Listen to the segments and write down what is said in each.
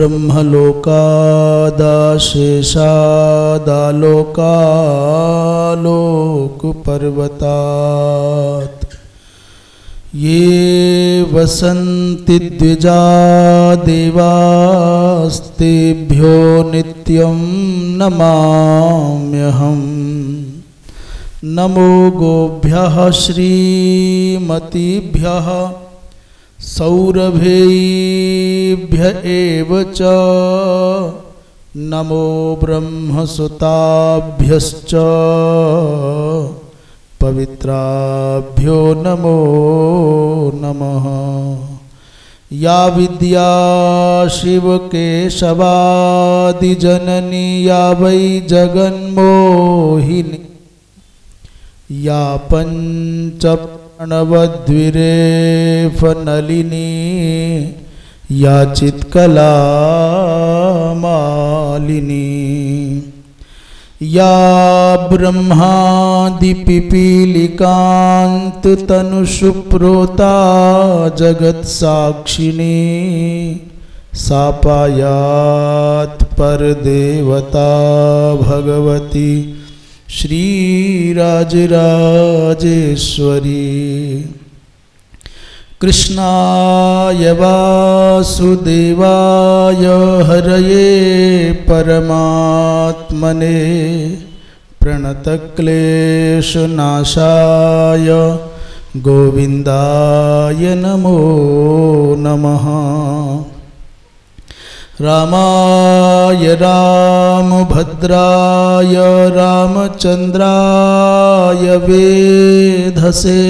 ब्रह्मलोकादाशेषादालोकालोकपर्वतात् ये वसन्ति द्विजा देवास्तेभ्यो नित्यं नमाम्यहम्। नमो गोभ्यः श्रीमतीभ्यः सौरभेभ्य एव च नमो ब्रह्मसुताभ्यश्च पवित्राभ्यो नमो नमः। या विद्या शिवकेशवादिजननी या वै जगन्मोहिनी या पंचप्रणवद्विरेफनलिनी या चित्कला मालिनी या ब्रह्मादिपिपीलिकांत तनुषुप्रोता जगत्साक्षिणी सा पायात् परदेवता भगवती श्रीराजराजेश्वरी। कृष्णाय वासुदेवाय हरये परमात्मने प्रणतक्लेशनाशाय गोविन्दाय नमो नमः। रामाय रामभद्राय रामचन्द्राय वेधसे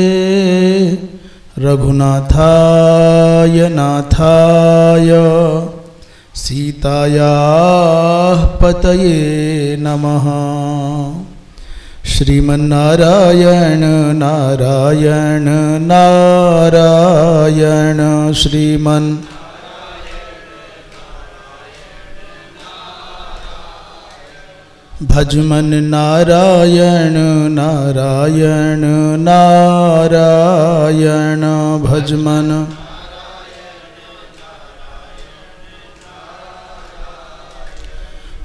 रघुनाथाय नाथाय सीतायाः पतये नमः। श्रीमन्नारायण नारायण नारायण श्रीमन् भजमन नारायण नारायण नारायण भजमन।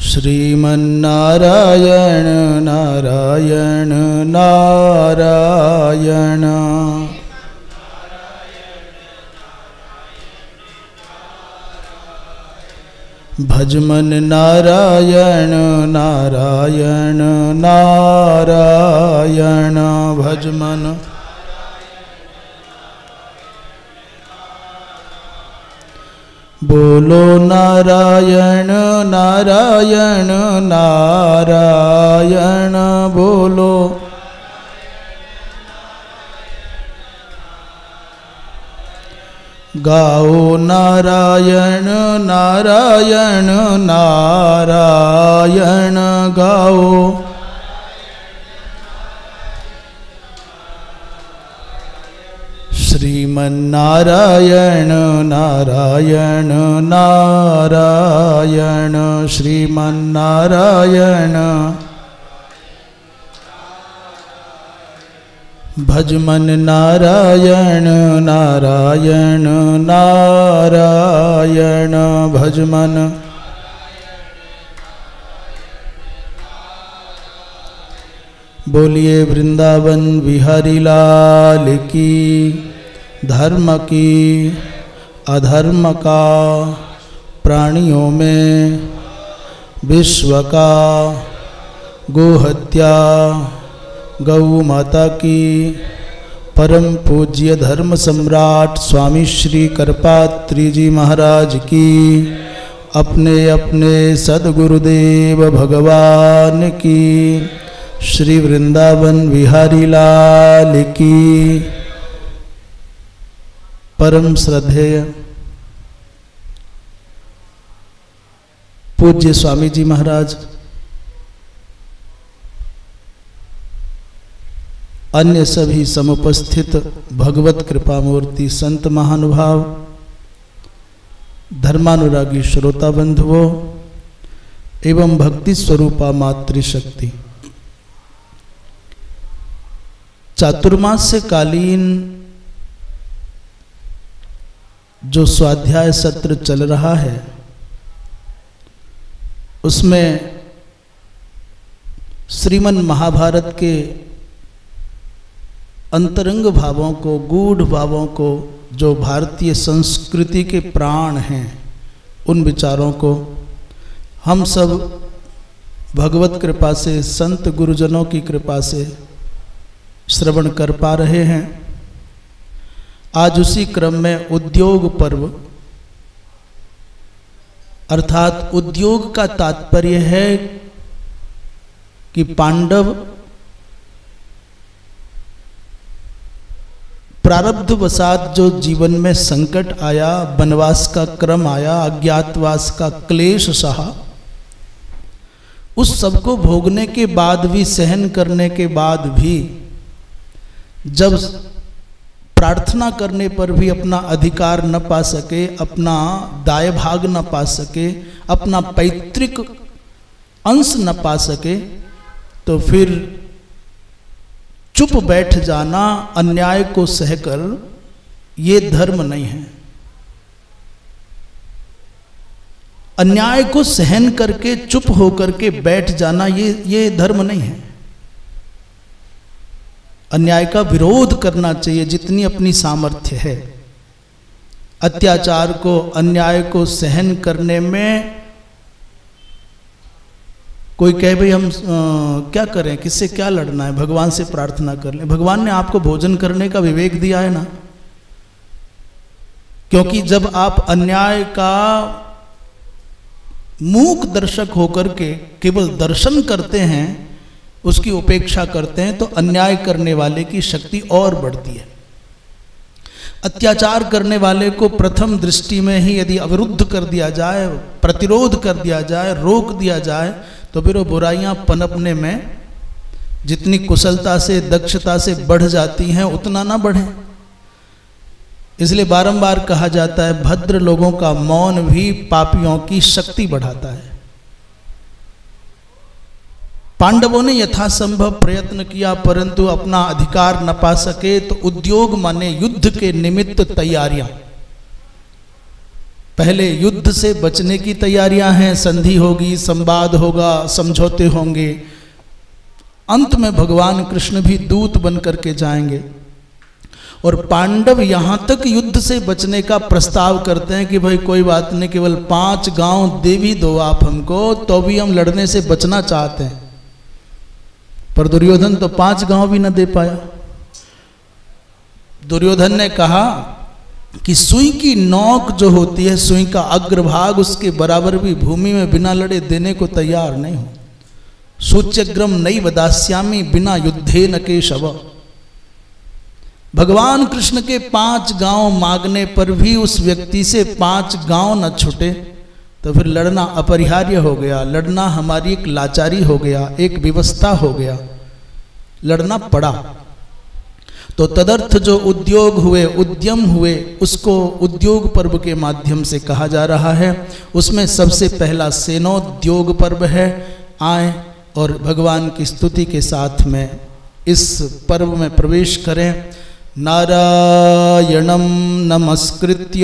श्रीमन्नारायण नारायण नारायण भजमन नारायण नारायण नारायण भजमन। बोलो नारायण नारायण नारायण बोलो। गाओ नारायण नारायण नारायण गाओ। श्रीमन्नारायण नारायण नारायण श्रीमन्नारायण भजमन नारायण नारायण नारायण भजमन। बोलिए वृंदावन बिहारी लाल की। धर्म की अधर्म का प्राणियों में विश्व का गोहत्या गौ माता की परम पूज्य धर्म सम्राट स्वामी श्री करपात्री जी महाराज की अपने अपने सद्गुरुदेव भगवान की श्री वृंदावन बिहारी लाल की परम श्रद्धेय पूज्य स्वामी जी महाराज, अन्य सभी समुपस्थित भगवत कृपा मूर्ति संत महानुभाव, धर्मानुरागी श्रोता बंधुओं एवं भक्ति स्वरूपा मातृशक्ति, चातुर्मास्य कालीन जो स्वाध्याय सत्र चल रहा है उसमें श्रीमन महाभारत के अंतरंग भावों को, गूढ़ भावों को, जो भारतीय संस्कृति के प्राण हैं, उन विचारों को हम सब भगवत कृपा से, संत गुरुजनों की कृपा से श्रवण कर पा रहे हैं। आज उसी क्रम में उद्योग पर्व, अर्थात उद्योग का तात्पर्य है कि पांडव प्रारब्धवशात जो जीवन में संकट आया, वनवास का क्रम आया, अज्ञातवास का क्लेश सहा, उस सबको भोगने के बाद भी, सहन करने के बाद भी, जब प्रार्थना करने पर भी अपना अधिकार न पा सके, अपना दाय भाग न पा सके, अपना पैतृक अंश न पा सके, तो फिर चुप बैठ जाना, अन्याय को सहकर, ये धर्म नहीं है। अन्याय को सहन करके चुप होकर के बैठ जाना, ये धर्म नहीं है। अन्याय का विरोध करना चाहिए जितनी अपनी सामर्थ्य है। अत्याचार को, अन्याय को सहन करने में कोई कहे भाई हम क्या करें, किससे क्या लड़ना है, भगवान से प्रार्थना कर लें। भगवान ने आपको भोजन करने का विवेक दिया है ना, क्योंकि जब आप अन्याय का मूक दर्शक होकर के केवल दर्शन करते हैं, उसकी उपेक्षा करते हैं, तो अन्याय करने वाले की शक्ति और बढ़ती है। अत्याचार करने वाले को प्रथम दृष्टि में ही यदि अवरुद्ध कर दिया जाए, प्रतिरोध कर दिया जाए, रोक दिया जाए, तो फिर वो बुराइयां पनपने में जितनी कुशलता से, दक्षता से बढ़ जाती हैं, उतना ना बढ़े। इसलिए बारंबार कहा जाता है, भद्र लोगों का मौन भी पापियों की शक्ति बढ़ाता है। पांडवों ने यथासंभव प्रयत्न किया, परंतु अपना अधिकार न पा सके, तो उद्योग माने युद्ध के निमित्त तैयारियां। पहले युद्ध से बचने की तैयारियां हैं, संधि होगी, संवाद होगा, समझौते होंगे। अंत में भगवान कृष्ण भी दूत बन करके जाएंगे, और पांडव यहां तक युद्ध से बचने का प्रस्ताव करते हैं कि भाई कोई बात नहीं, केवल 5 गांव दे भी दो आप हमको, तो भी हम लड़ने से बचना चाहते हैं। पर दुर्योधन तो 5 गांव भी न दे पाया। दुर्योधन ने कहा कि सुई की नोक जो होती है, सुई का अग्रभाग, उसके बराबर भी भूमि में बिना लड़े देने को तैयार नहीं हो। सूच्यग्रम नई वदास्यामी बिना युद्धे न केशव। भगवान कृष्ण के 5 गांव मांगने पर भी उस व्यक्ति से 5 गांव न छूटे, तो फिर लड़ना अपरिहार्य हो गया। लड़ना हमारी एक लाचारी हो गया, एक व्यवस्था हो गया, लड़ना पड़ा। तो तदर्थ जो उद्योग हुए, उद्यम हुए, उसको उद्योग पर्व के माध्यम से कहा जा रहा है। उसमें सबसे पहला सेनोद्योग पर्व है। आए और भगवान की स्तुति के साथ में इस पर्व में प्रवेश करें। नारायणं नमस्कृत्य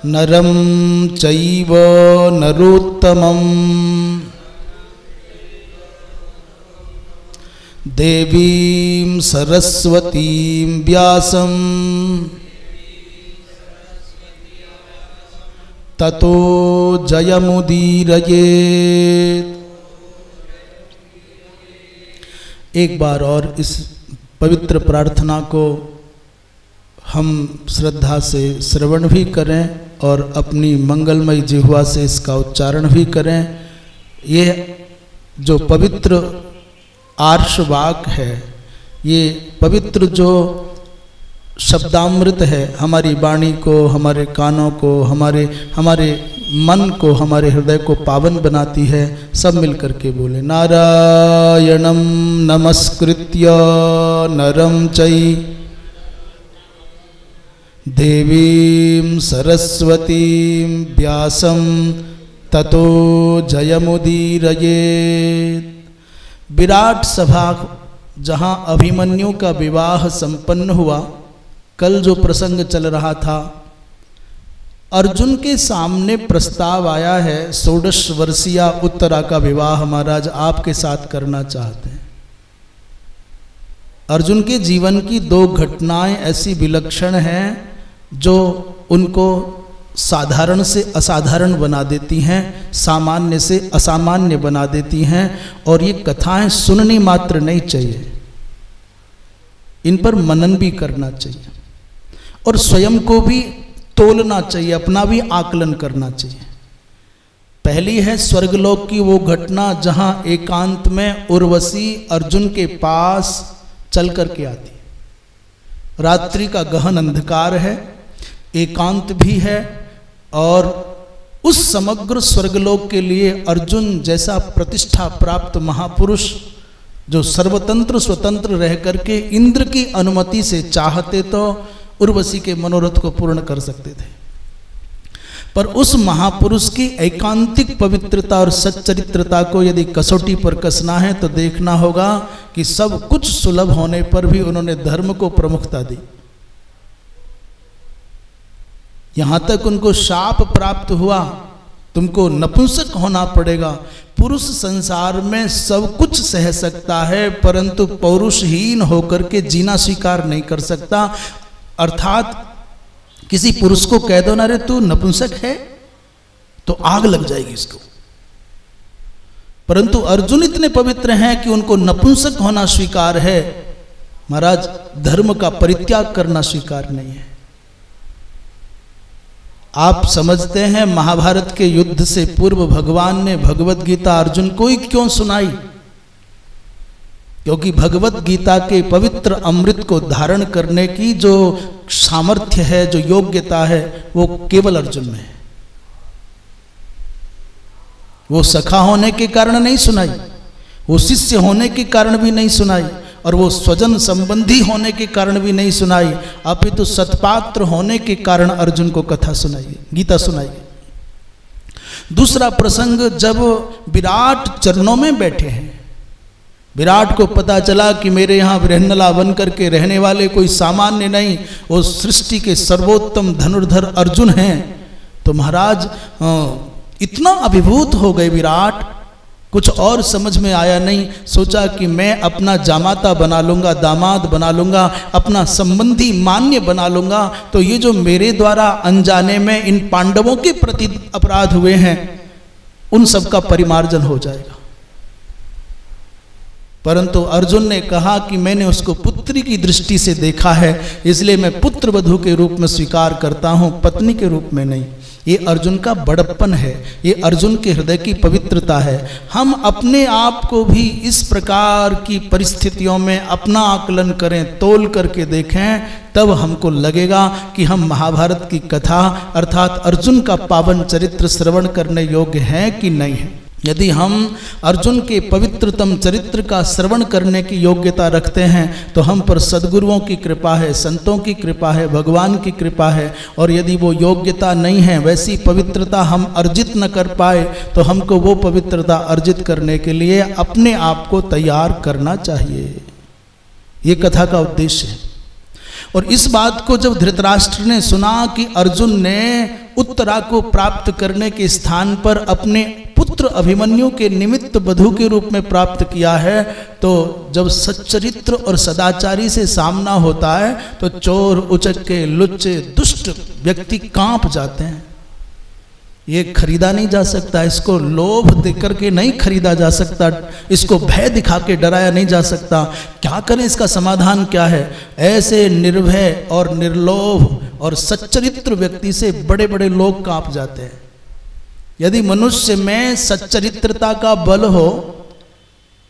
नरं चैव नरोत्तमं देवीं सरस्वतीं व्यासं ततो जयमुदीरयेत्। एक बार और इस पवित्र प्रार्थना को हम श्रद्धा से श्रवण भी करें और अपनी मंगलमयी जिह्वा से इसका उच्चारण भी करें। ये जो पवित्र आर्ष वाक है, ये पवित्र जो शब्दामृत है, हमारी वाणी को, हमारे कानों को, हमारे मन को, हमारे हृदय को पावन बनाती है। सब मिल करके बोले नारायणं नमस्कृत्य नरं चैव देवीं सरस्वतीं व्यासं ततो जयमुदीरयेत्। विराट सभा जहाँ अभिमन्यु का विवाह संपन्न हुआ, कल जो प्रसंग चल रहा था अर्जुन के सामने प्रस्ताव आया है, 16 वर्षीय उत्तरा का विवाह महाराज आपके साथ करना चाहते हैं। अर्जुन के जीवन की 2 घटनाएं ऐसी विलक्षण हैं जो उनको साधारण से असाधारण बना देती हैं, सामान्य से असामान्य बना देती हैं। और ये कथाएं सुननी मात्र नहीं चाहिए, इन पर मनन भी करना चाहिए और स्वयं को भी तोलना चाहिए, अपना भी आकलन करना चाहिए। पहली है स्वर्गलोक की वो घटना जहां एकांत में उर्वशी अर्जुन के पास चल करके आती। रात्रि का गहन अंधकार है, एकांत भी है, और उस समग्र स्वर्गलोक के लिए अर्जुन जैसा प्रतिष्ठा प्राप्त महापुरुष जो सर्वतंत्र स्वतंत्र रह करके इंद्र की अनुमति से चाहते तो उर्वशी के मनोरथ को पूर्ण कर सकते थे, पर उस महापुरुष की एकांतिक पवित्रता और सच्चरित्रता को यदि कसौटी पर कसना है तो देखना होगा कि सब कुछ सुलभ होने पर भी उन्होंने धर्म को प्रमुखता दी। यहां तक उनको शाप प्राप्त हुआ, तुमको नपुंसक होना पड़ेगा। पुरुष संसार में सब कुछ सह सकता है परंतु पौरुषहीन होकर के जीना स्वीकार नहीं कर सकता। अर्थात किसी पुरुष को कह दो ना रे तू नपुंसक है तो आग लग जाएगी इसको, परंतु अर्जुन इतने पवित्र हैं कि उनको नपुंसक होना स्वीकार है, महाराज धर्म का परित्याग करना स्वीकार नहीं है। आप समझते हैं महाभारत के युद्ध से पूर्व भगवान ने भगवत गीता अर्जुन को ही क्यों सुनाई? क्योंकि भगवत गीता के पवित्र अमृत को धारण करने की जो सामर्थ्य है, जो योग्यता है, वो केवल अर्जुन में है। वो सखा होने के कारण नहीं सुनाई, वो शिष्य होने के कारण भी नहीं सुनाई, और वो स्वजन संबंधी होने के कारण भी नहीं सुनाई, अपितु सत्पात्र होने के कारण अर्जुन को कथा सुनाई, गीता सुनाई। दूसरा प्रसंग, जब विराट चरणों में बैठे हैं, विराट को पता चला कि मेरे यहाँ बृहन्नला बन करके रहने वाले कोई सामान्य नहीं, वो सृष्टि के सर्वोत्तम धनुर्धर अर्जुन हैं, तो महाराज इतना अभिभूत हो गए विराट, कुछ और समझ में आया नहीं। सोचा कि मैं अपना जामाता बना लूंगा, दामाद बना लूंगा, अपना संबंधी मान्य बना लूंगा, तो ये जो मेरे द्वारा अनजाने में इन पांडवों के प्रति अपराध हुए हैं उन सब का परिमार्जन हो जाएगा। परंतु अर्जुन ने कहा कि मैंने उसको पुत्री की दृष्टि से देखा है, इसलिए मैं पुत्र वधू के रूप में स्वीकार करता हूं, पत्नी के रूप में नहीं। ये अर्जुन का बड़प्पन है, ये अर्जुन के हृदय की पवित्रता है। हम अपने आप को भी इस प्रकार की परिस्थितियों में अपना आकलन करें, तोल करके देखें, तब हमको लगेगा कि हम महाभारत की कथा अर्थात अर्जुन का पावन चरित्र श्रवण करने योग्य हैं कि नहीं है। यदि हम अर्जुन के पवित्रतम चरित्र का श्रवण करने की योग्यता रखते हैं तो हम पर सद्गुरुओं की कृपा है, संतों की कृपा है, भगवान की कृपा है। और यदि वो योग्यता नहीं है, वैसी पवित्रता हम अर्जित न कर पाए, तो हमको वो पवित्रता अर्जित करने के लिए अपने आप को तैयार करना चाहिए। ये कथा का उद्देश्य है। और इस बात को जब धृतराष्ट्र ने सुना कि अर्जुन ने उत्तरा को प्राप्त करने के स्थान पर अपने पुत्र अभिमन्यु के निमित्त वधू के रूप में प्राप्त किया है, तो जब सच्चरित्र और सदाचारी से सामना होता है तो चोर, उचक्के, लुच्चे, दुष्ट व्यक्ति कांप जाते हैं। ये खरीदा नहीं जा सकता, इसको लोभ देकर के नहीं खरीदा जा सकता, इसको भय दिखा के डराया नहीं जा सकता। क्या करें, इसका समाधान क्या है? ऐसे निर्भय और निर्लोभ और सच्चरित्र व्यक्ति से बड़े बड़े लोग कांप जाते हैं। यदि मनुष्य में सच्चरित्रता का बल हो,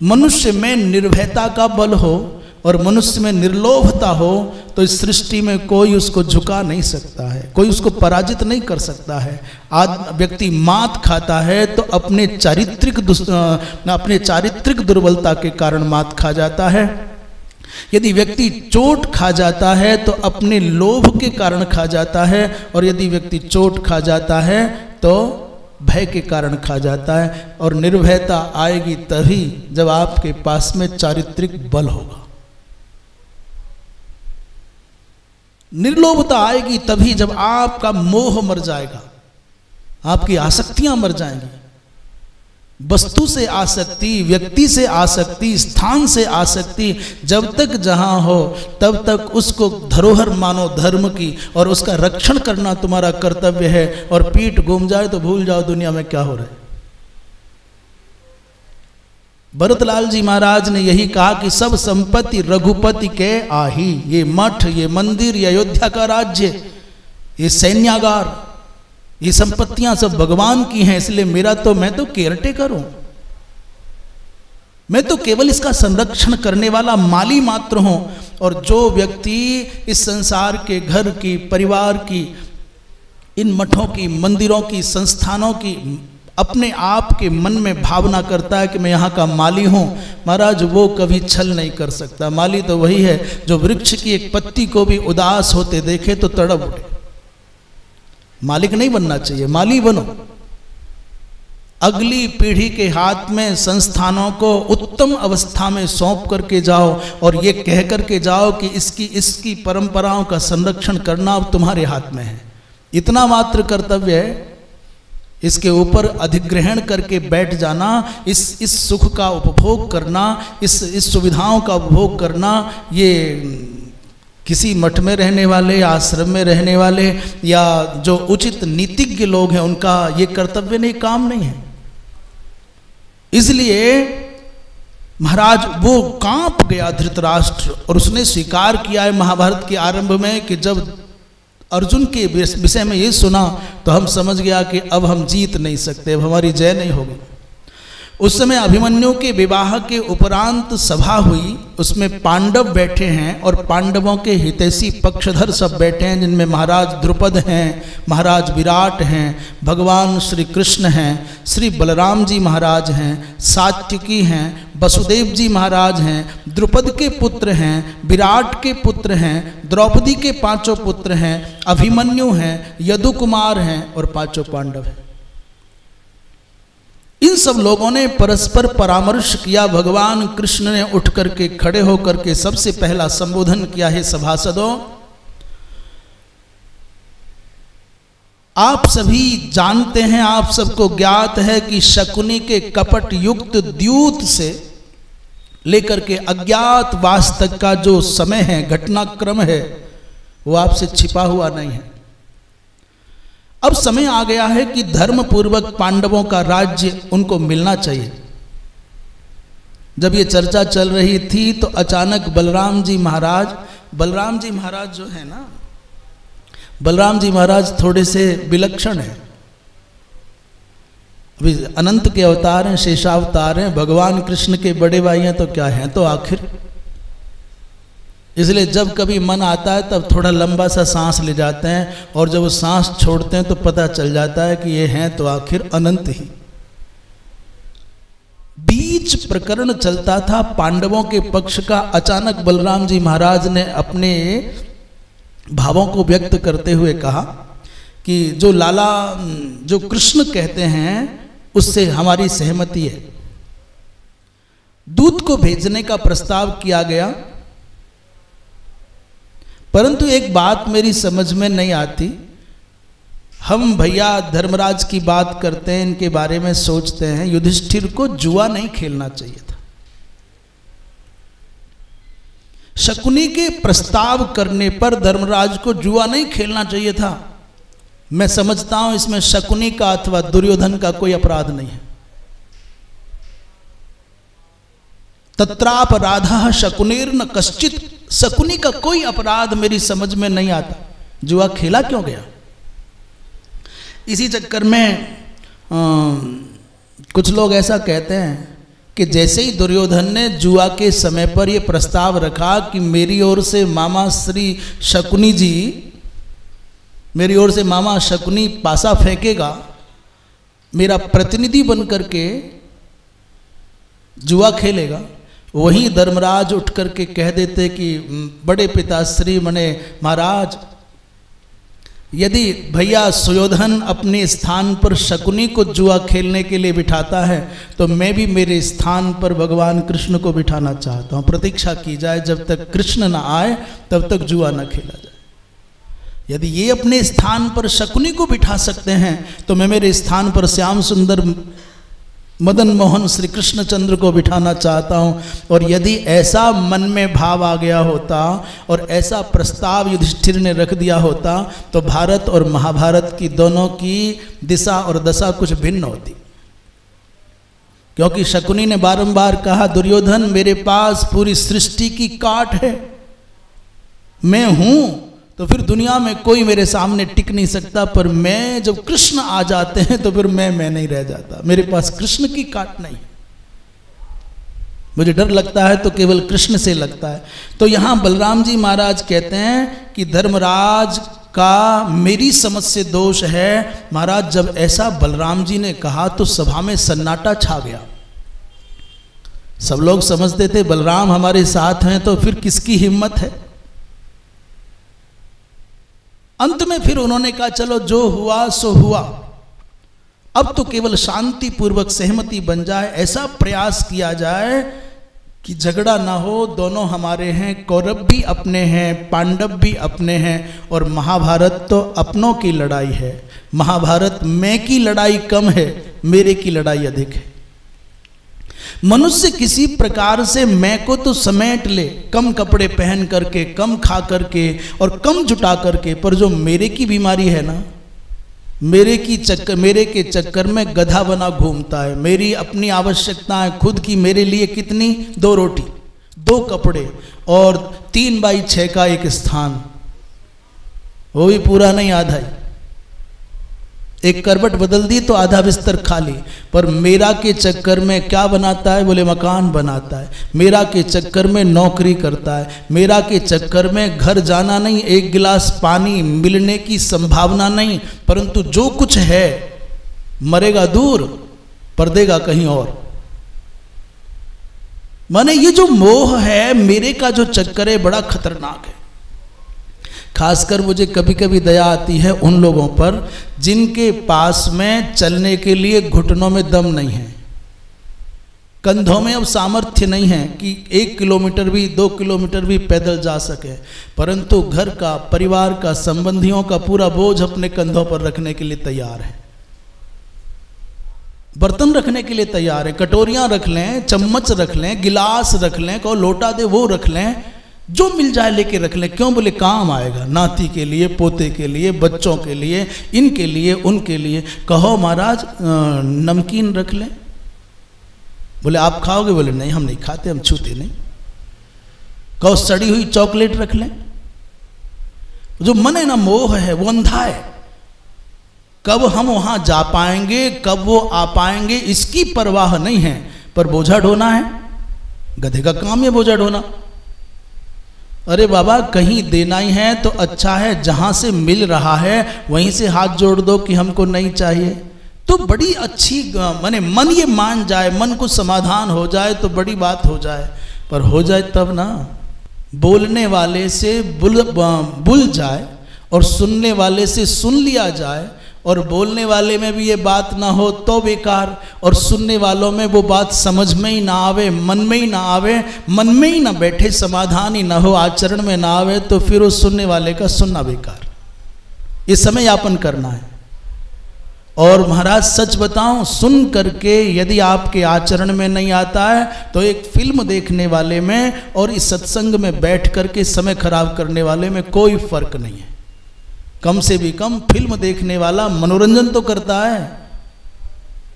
मनुष्य में निर्भयता का बल हो और मनुष्य में निर्लोभता हो, तो इस सृष्टि में कोई उसको झुका नहीं सकता है, कोई उसको पराजित नहीं कर सकता है। आज व्यक्ति मात खाता है तो अपने चारित्रिक दुर्बलता के कारण मात खा जाता है। यदि व्यक्ति चोट खा जाता है तो अपने लोभ के कारण खा जाता है, और यदि व्यक्ति चोट खा जाता है तो भय के कारण खा जाता है। और निर्भयता आएगी तभी जब आपके पास में चारित्रिक बल होगा। निर्लोभता आएगी तभी जब आपका मोह मर जाएगा, आपकी आसक्तियां मर जाएंगी। वस्तु से आसक्ति, व्यक्ति से आसक्ति, स्थान से आसक्ति जब तक जहां हो तब तक उसको धरोहर मानो धर्म की, और उसका रक्षण करना तुम्हारा कर्तव्य है। और पीठ घूम जाए तो भूल जाओ दुनिया में क्या हो रहा है। भरतलाल जी महाराज ने यही कहा कि सब संपत्ति रघुपति के आही। ये मठ, ये मंदिर, ये अयोध्या का राज्य, ये सैन्यागार, ये संपत्तियां सब भगवान की हैं, इसलिए मैं तो केयरटेकर हूं। मैं तो केवल इसका संरक्षण करने वाला माली मात्र हूं। और जो व्यक्ति इस संसार के घर की, परिवार की, इन मठों की, मंदिरों की, संस्थानों की अपने आप के मन में भावना करता है कि मैं यहाँ का माली हूँ, महाराज वो कभी छल नहीं कर सकता। माली तो वही है जो वृक्ष की एक पत्ती को भी उदास होते देखे तो तड़प उठे। मालिक नहीं बनना चाहिए, माली बनो। अगली पीढ़ी के हाथ में संस्थानों को उत्तम अवस्था में सौंप करके जाओ और ये कह करके जाओ कि इसकी परंपराओं का संरक्षण करना अब तुम्हारे हाथ में है। इतना मात्र कर्तव्य है। इसके ऊपर अधिग्रहण करके बैठ जाना, इस सुख का उपभोग करना, इस सुविधाओं का उपभोग करना, ये किसी मठ में रहने वाले, आश्रम में रहने वाले या जो उचित नीतिज्ञ लोग हैं उनका ये कर्तव्य नहीं, काम नहीं है। इसलिए महाराज वो कांप गया धृतराष्ट्र और उसने स्वीकार किया है महाभारत के आरंभ में कि जब अर्जुन के विषय में ये सुना तो हम समझ गया कि अब हम जीत नहीं सकते, अब हमारी जय नहीं होगी। उस समय अभिमन्यु के विवाह के उपरांत सभा हुई, उसमें पांडव बैठे हैं और पांडवों के हितैषी पक्षधर सब बैठे हैं, जिनमें महाराज द्रुपद हैं, महाराज विराट हैं, भगवान श्री कृष्ण हैं, श्री बलराम जी महाराज हैं, सात्यकी हैं, वसुदेव जी महाराज हैं, द्रुपद के पुत्र हैं, विराट के पुत्र हैं, द्रौपदी के 5 पुत्र हैं, अभिमन्यु हैं, यदुकुमार हैं और 5 पांडव हैं। इन सब लोगों ने परस्पर परामर्श किया। भगवान कृष्ण ने उठ करके खड़े होकर के सबसे पहला संबोधन किया है, सभासदों, आप सभी जानते हैं, आप सबको ज्ञात है कि शकुनी के कपट युक्त द्यूत से लेकर के अज्ञात वास तक का जो समय है, घटनाक्रम है, वो आपसे छिपा हुआ नहीं है। अब समय आ गया है कि धर्म पूर्वक पांडवों का राज्य उनको मिलना चाहिए। जब ये चर्चा चल रही थी तो अचानक बलराम जी महाराज जो है ना, बलराम जी महाराज थोड़े से विलक्षण हैं। अभी अनंत के अवतार हैं, शेषावतार हैं, भगवान कृष्ण के बड़े भाई हैं, तो क्या हैं तो आखिर। इसलिए जब कभी मन आता है तब थोड़ा लंबा सा सांस ले जाते हैं, और जब वो सांस छोड़ते हैं तो पता चल जाता है कि ये हैं तो आखिर अनंत ही। बीच प्रकरण चलता था पांडवों के पक्ष का। अचानक बलराम जी महाराज ने अपने भावों को व्यक्त करते हुए कहा कि जो कृष्ण कहते हैं उससे हमारी सहमति है। दूत को भेजने का प्रस्ताव किया गया, परंतु एक बात मेरी समझ में नहीं आती। हम भैया धर्मराज की बात करते हैं, इनके बारे में सोचते हैं, युधिष्ठिर को जुआ नहीं खेलना चाहिए था। शकुनी के प्रस्ताव करने पर धर्मराज को जुआ नहीं खेलना चाहिए था। मैं समझता हूं इसमें शकुनी का अथवा दुर्योधन का कोई अपराध नहीं है। तत्रापराधः शकुनीर्न कश्चित, शकुनी का कोई अपराध मेरी समझ में नहीं आता। जुआ खेला क्यों गया? इसी चक्कर में कुछ लोग ऐसा कहते हैं कि जैसे ही दुर्योधन ने जुआ के समय पर यह प्रस्ताव रखा कि मेरी ओर से मामा श्री शकुनी जी, मेरी ओर से मामा शकुनी पासा फेंकेगा, मेरा प्रतिनिधि बन करके जुआ खेलेगा, वहीं धर्मराज उठ करके कह देते कि बड़े पिताश्री मने महाराज, यदि भैया सुयोधन अपने स्थान पर शकुनी को जुआ खेलने के लिए बिठाता है तो मैं भी मेरे स्थान पर भगवान कृष्ण को बिठाना चाहता हूँ। प्रतीक्षा की जाए, जब तक कृष्ण ना आए तब तक जुआ ना खेला जाए। यदि ये अपने स्थान पर शकुनी को बिठा सकते हैं तो मैं मेरे स्थान पर श्याम सुंदर मदन मोहन श्री कृष्णचंद्र को बिठाना चाहता हूँ। और यदि ऐसा मन में भाव आ गया होता और ऐसा प्रस्ताव युधिष्ठिर ने रख दिया होता तो भारत और महाभारत की दोनों की दिशा और दशा कुछ भिन्न होती। क्योंकि शकुनी ने बारंबार कहा, दुर्योधन मेरे पास पूरी सृष्टि की काट है, मैं हूं तो फिर दुनिया में कोई मेरे सामने टिक नहीं सकता, पर मैं जब कृष्ण आ जाते हैं तो फिर मैं नहीं रह जाता, मेरे पास कृष्ण की काट नहीं, मुझे डर लगता है तो केवल कृष्ण से लगता है। तो यहां बलराम जी महाराज कहते हैं कि धर्मराज का मेरी समझ से दोष है। महाराज जब ऐसा बलराम जी ने कहा तो सभा में सन्नाटा छा गया। सब लोग समझते थे बलराम हमारे साथ हैं तो फिर किसकी हिम्मत है। अंत में फिर उन्होंने कहा चलो जो हुआ सो हुआ, अब तो केवल शांति पूर्वक सहमति बन जाए, ऐसा प्रयास किया जाए कि झगड़ा ना हो, दोनों हमारे हैं, कौरव भी अपने हैं, पांडव भी अपने हैं, और महाभारत तो अपनों की लड़ाई है। महाभारत मैं की लड़ाई कम है, मेरे की लड़ाई अधिक है। मनुष्य किसी प्रकार से मैं को तो समेट ले, कम कपड़े पहन करके, कम खा करके और कम जुटा करके, पर जो मेरे की बीमारी है ना, मेरे के चक्कर में गधा बना घूमता है। मेरी अपनी आवश्यकताएं खुद की, मेरे लिए कितनी, 2 रोटी, 2 कपड़े और 3x6 का एक स्थान, वो भी पूरा नहीं, आधा ही। एक करवट बदल दी तो आधा बिस्तर खाली। पर मेरा के चक्कर में क्या बनाता है, बोले मकान बनाता है। मेरा के चक्कर में नौकरी करता है। मेरा के चक्कर में घर जाना नहीं, एक गिलास पानी मिलने की संभावना नहीं, परंतु जो कुछ है मरेगा दूर पर देगा कहीं और। माने ये जो मोह है, मेरे का जो चक्कर है, बड़ा खतरनाक है। खासकर मुझे कभी कभी दया आती है उन लोगों पर जिनके पास में चलने के लिए घुटनों में दम नहीं है, कंधों में अब सामर्थ्य नहीं है कि 1 किलोमीटर भी 2 किलोमीटर भी पैदल जा सके, परंतु घर का, परिवार का, संबंधियों का पूरा बोझ अपने कंधों पर रखने के लिए तैयार है। बर्तन रखने के लिए तैयार है, कटोरियां रख लें, चम्मच रख लें, गिलास रख लें, को लोटा दे वो रख लें, जो मिल जाए लेके रख लें। क्यों, बोले काम आएगा, नाती के लिए, पोते के लिए, बच्चों के लिए, इनके लिए, उनके लिए। कहो महाराज नमकीन रख लें, बोले आप खाओगे, बोले नहीं हम नहीं खाते, हम छूते नहीं। कहो सड़ी हुई चॉकलेट रख लें। जो मन है ना, मोह है, वो अंधा है। कब हम वहां जा पाएंगे, कब वो आ पाएंगे, इसकी परवाह नहीं है। पर बोझा ढोना है, गधे का काम है बोझा ढोना। अरे बाबा कहीं देना ही है तो अच्छा है, जहां से मिल रहा है वहीं से हाथ जोड़ दो कि हमको नहीं चाहिए, तो बड़ी अच्छी, माने मन ये मान जाए, मन को समाधान हो जाए तो बड़ी बात हो जाए। पर हो जाए तब ना, बोलने वाले से बुल जाए और सुनने वाले से सुन लिया जाए, और बोलने वाले में भी ये बात ना हो तो बेकार, और सुनने वालों में वो बात समझ में ही ना आवे, मन में ही ना आवे, मन में ही ना बैठे, समाधान ही ना हो, आचरण में ना आवे, तो फिर उस सुनने वाले का सुनना बेकार। ये समय यापन करना है। और महाराज सच बताऊं, सुन करके यदि आपके आचरण में नहीं आता है तो एक फिल्म देखने वाले में और इस सत्संग में बैठ करके समय खराब करने वाले में कोई फर्क नहीं है। कम से भी कम फिल्म देखने वाला मनोरंजन तो करता है,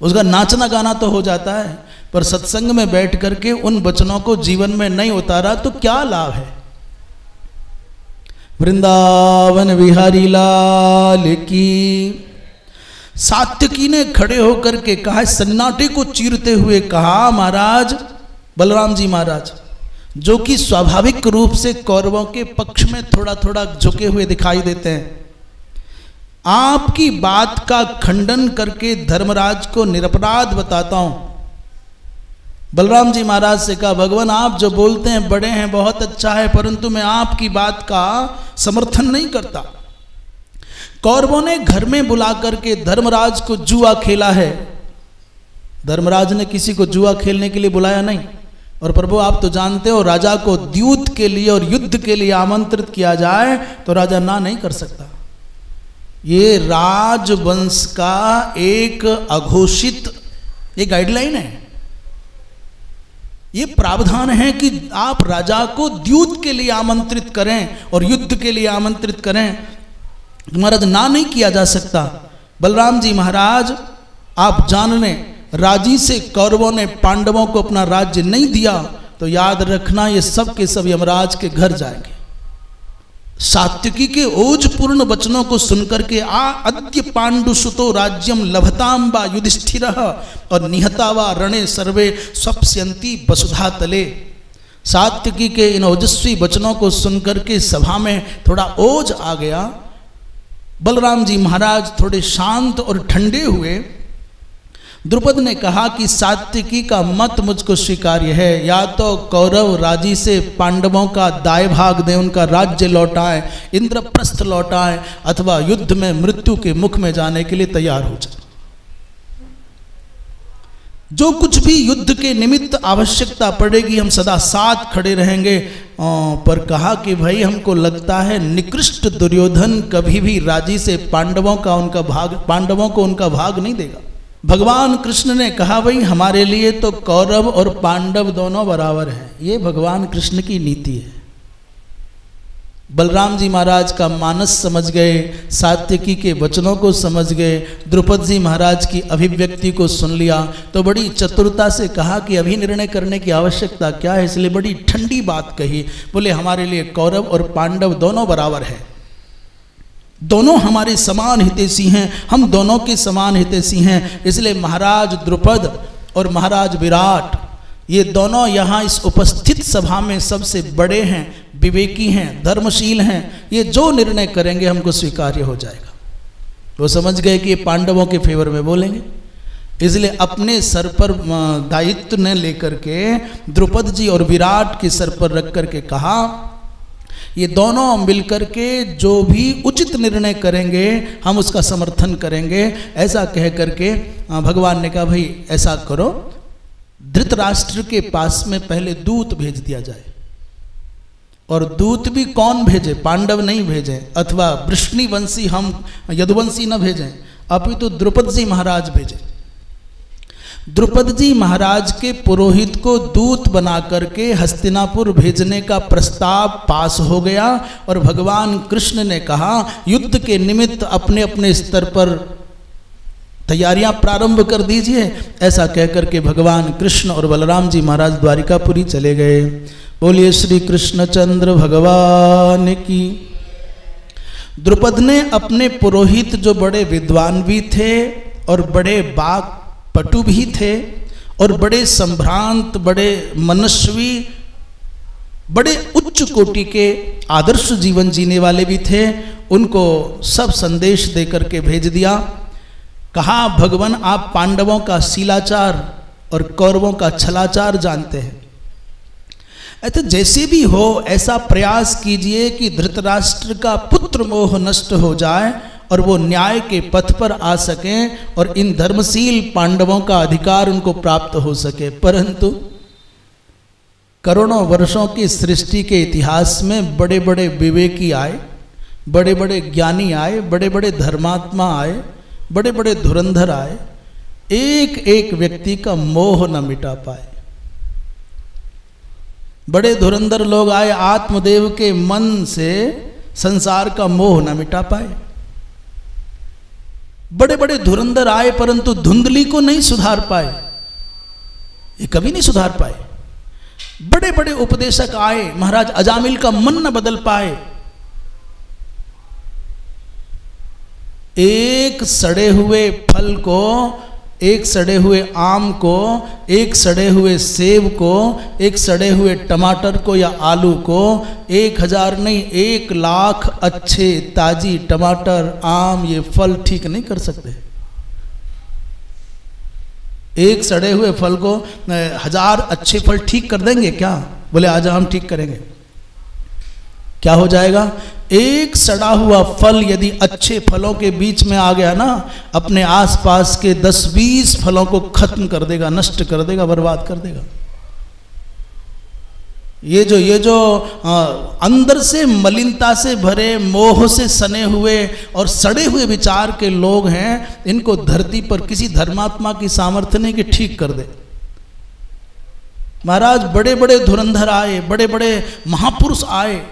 उसका नाचना गाना तो हो जाता है, पर सत्संग में बैठ करके उन वचनों को जीवन में नहीं उतारा तो क्या लाभ है। वृंदावन बिहारी लाल की। सात्यकी ने खड़े होकर के कहा, सन्नाटे को चीरते हुए कहा, महाराज बलराम जी महाराज, जो कि स्वाभाविक रूप से कौरवों के पक्ष में थोड़ा थोड़ा झुके हुए दिखाई देते हैं, आपकी बात का खंडन करके धर्मराज को निरपराध बताता हूं। बलराम जी महाराज से कहा, भगवान आप जो बोलते हैं बड़े हैं, बहुत अच्छा है, परंतु मैं आपकी बात का समर्थन नहीं करता। कौरवों ने घर में बुला करके धर्मराज को जुआ खेला है। धर्मराज ने किसी को जुआ खेलने के लिए बुलाया नहीं। और प्रभु आप तो जानते हो, राजा को द्यूत के लिए और युद्ध के लिए आमंत्रित किया जाए तो राजा ना नहीं कर सकता। ये राजवंश का एक अघोषित ये गाइडलाइन है, ये प्रावधान है कि आप राजा को द्यूत के लिए आमंत्रित करें और युद्ध के लिए आमंत्रित करें, महाराज ना नहीं किया जा सकता। बलराम जी महाराज आप जान लें, राजी से कौरवों ने पांडवों को अपना राज्य नहीं दिया तो याद रखना ये सब के सब यमराज के घर जाएंगे। सात्विकी के ओजपूर्ण वचनों को सुनकर के अद्य पांडुसुतो राज्यम लभताम वा युधिष्ठिरः और निहता वा रणे सर्वे स्वप्स्यन्ति वसुधा तले। सात्विकी के इन ओजस्वी वचनों को सुनकर के सभा में थोड़ा ओज आ गया। बलराम जी महाराज थोड़े शांत और ठंडे हुए। द्रुपद ने कहा कि सात्विकी का मत मुझको स्वीकार्य है, या तो कौरव राजी से पांडवों का दाय भाग दें, उनका राज्य लौटाएं, इंद्रप्रस्थ लौटाएं, अथवा युद्ध में मृत्यु के मुख में जाने के लिए तैयार हो जाए। जो कुछ भी युद्ध के निमित्त आवश्यकता पड़ेगी हम सदा साथ खड़े रहेंगे। पर कहा कि भाई हमको लगता है निकृष्ट दुर्योधन कभी भी राजी से पांडवों को उनका भाग नहीं देगा। भगवान कृष्ण ने कहा भाई हमारे लिए तो कौरव और पांडव दोनों बराबर हैं, ये भगवान कृष्ण की नीति है। बलराम जी महाराज का मानस समझ गए, सात्विकी के वचनों को समझ गए, द्रुपद जी महाराज की अभिव्यक्ति को सुन लिया तो बड़ी चतुरता से कहा कि अभी निर्णय करने की आवश्यकता क्या है, इसलिए बड़ी ठंडी बात कही। बोले हमारे लिए कौरव और पांडव दोनों बराबर है, दोनों हमारे समान हितैषी हैं, हम दोनों के समान हितैषी हैं। इसलिए महाराज द्रुपद और महाराज विराट ये दोनों यहाँ इस उपस्थित सभा में सबसे बड़े हैं, विवेकी हैं, धर्मशील हैं। ये जो निर्णय करेंगे हमको स्वीकार्य हो जाएगा। वो समझ गए कि ये पांडवों के फेवर में बोलेंगे, इसलिए अपने सर पर दायित्व ने लेकर के द्रुपद जी और विराट के सर पर रख करके कहा ये दोनों मिलकर के जो भी उचित निर्णय करेंगे हम उसका समर्थन करेंगे। ऐसा कह करके भगवान ने कहा भाई ऐसा करो, धृतराष्ट्र के पास में पहले दूत भेज दिया जाए। और दूत भी कौन भेजे, पांडव नहीं भेजे, अथवा वृष्णिवंशी हम यदुवंशी न भेजें, अपितु द्रुपद जी महाराज भेजे। द्रुपद जी महाराज के पुरोहित को दूत बना करके हस्तिनापुर भेजने का प्रस्ताव पास हो गया और भगवान कृष्ण ने कहा युद्ध के निमित्त अपने अपने स्तर पर तैयारियां प्रारंभ कर दीजिए। ऐसा कहकर के भगवान कृष्ण और बलराम जी महाराज द्वारिकापुरी चले गए। बोलिए श्री कृष्णचंद्र भगवान की। द्रुपद ने अपने पुरोहित जो बड़े विद्वान भी थे और बड़े वाक् पटु भी थे और बड़े संभ्रांत, बड़े मनस्वी, बड़े उच्च कोटि के आदर्श जीवन जीने वाले भी थे, उनको सब संदेश देकर के भेज दिया। कहा भगवान आप पांडवों का शीलाचार और कौरवों का छलाचार जानते हैं, ऐसे जैसे भी हो ऐसा प्रयास कीजिए कि धृतराष्ट्र का पुत्र मोह नष्ट हो जाए और वो न्याय के पथ पर आ सकें और इन धर्मशील पांडवों का अधिकार उनको प्राप्त हो सके। परंतु करोड़ों वर्षों की सृष्टि के इतिहास में बड़े बड़े विवेकी आए, बड़े बड़े ज्ञानी आए, बड़े बड़े धर्मात्मा आए, बड़े बड़े धुरंधर आए, एक एक व्यक्ति का मोह न मिटा पाए। बड़े धुरंधर लोग आए, आत्मदेव के मन से संसार का मोह न मिटा पाए। बड़े बड़े धुरंधर आए परंतु धुंधली को नहीं सुधार पाए, ये कभी नहीं सुधार पाए। बड़े बड़े उपदेशक आए, महाराज अजामिल का मन न बदल पाए। एक सड़े हुए फल को, एक सड़े हुए आम को, एक सड़े हुए सेब को, एक सड़े हुए टमाटर को या आलू को 1000 नहीं 1,00,000 अच्छे ताजी टमाटर, आम, ये फल ठीक नहीं कर सकते। एक सड़े हुए फल को 1000 अच्छे फल ठीक कर देंगे क्या? बोले आज हम ठीक करेंगे। क्या हो जाएगा? एक सड़ा हुआ फल यदि अच्छे फलों के बीच में आ गया ना, अपने आसपास के 10-20 फलों को खत्म कर देगा, नष्ट कर देगा, बर्बाद कर देगा। ये जो अंदर से मलिनता से भरे, मोह से सने हुए और सड़े हुए विचार के लोग हैं, इनको धरती पर किसी धर्मात्मा की सामर्थ्य नहीं कि ठीक कर दे। महाराज बड़े बड़े धुरंधर आए, बड़े बड़े महापुरुष आए,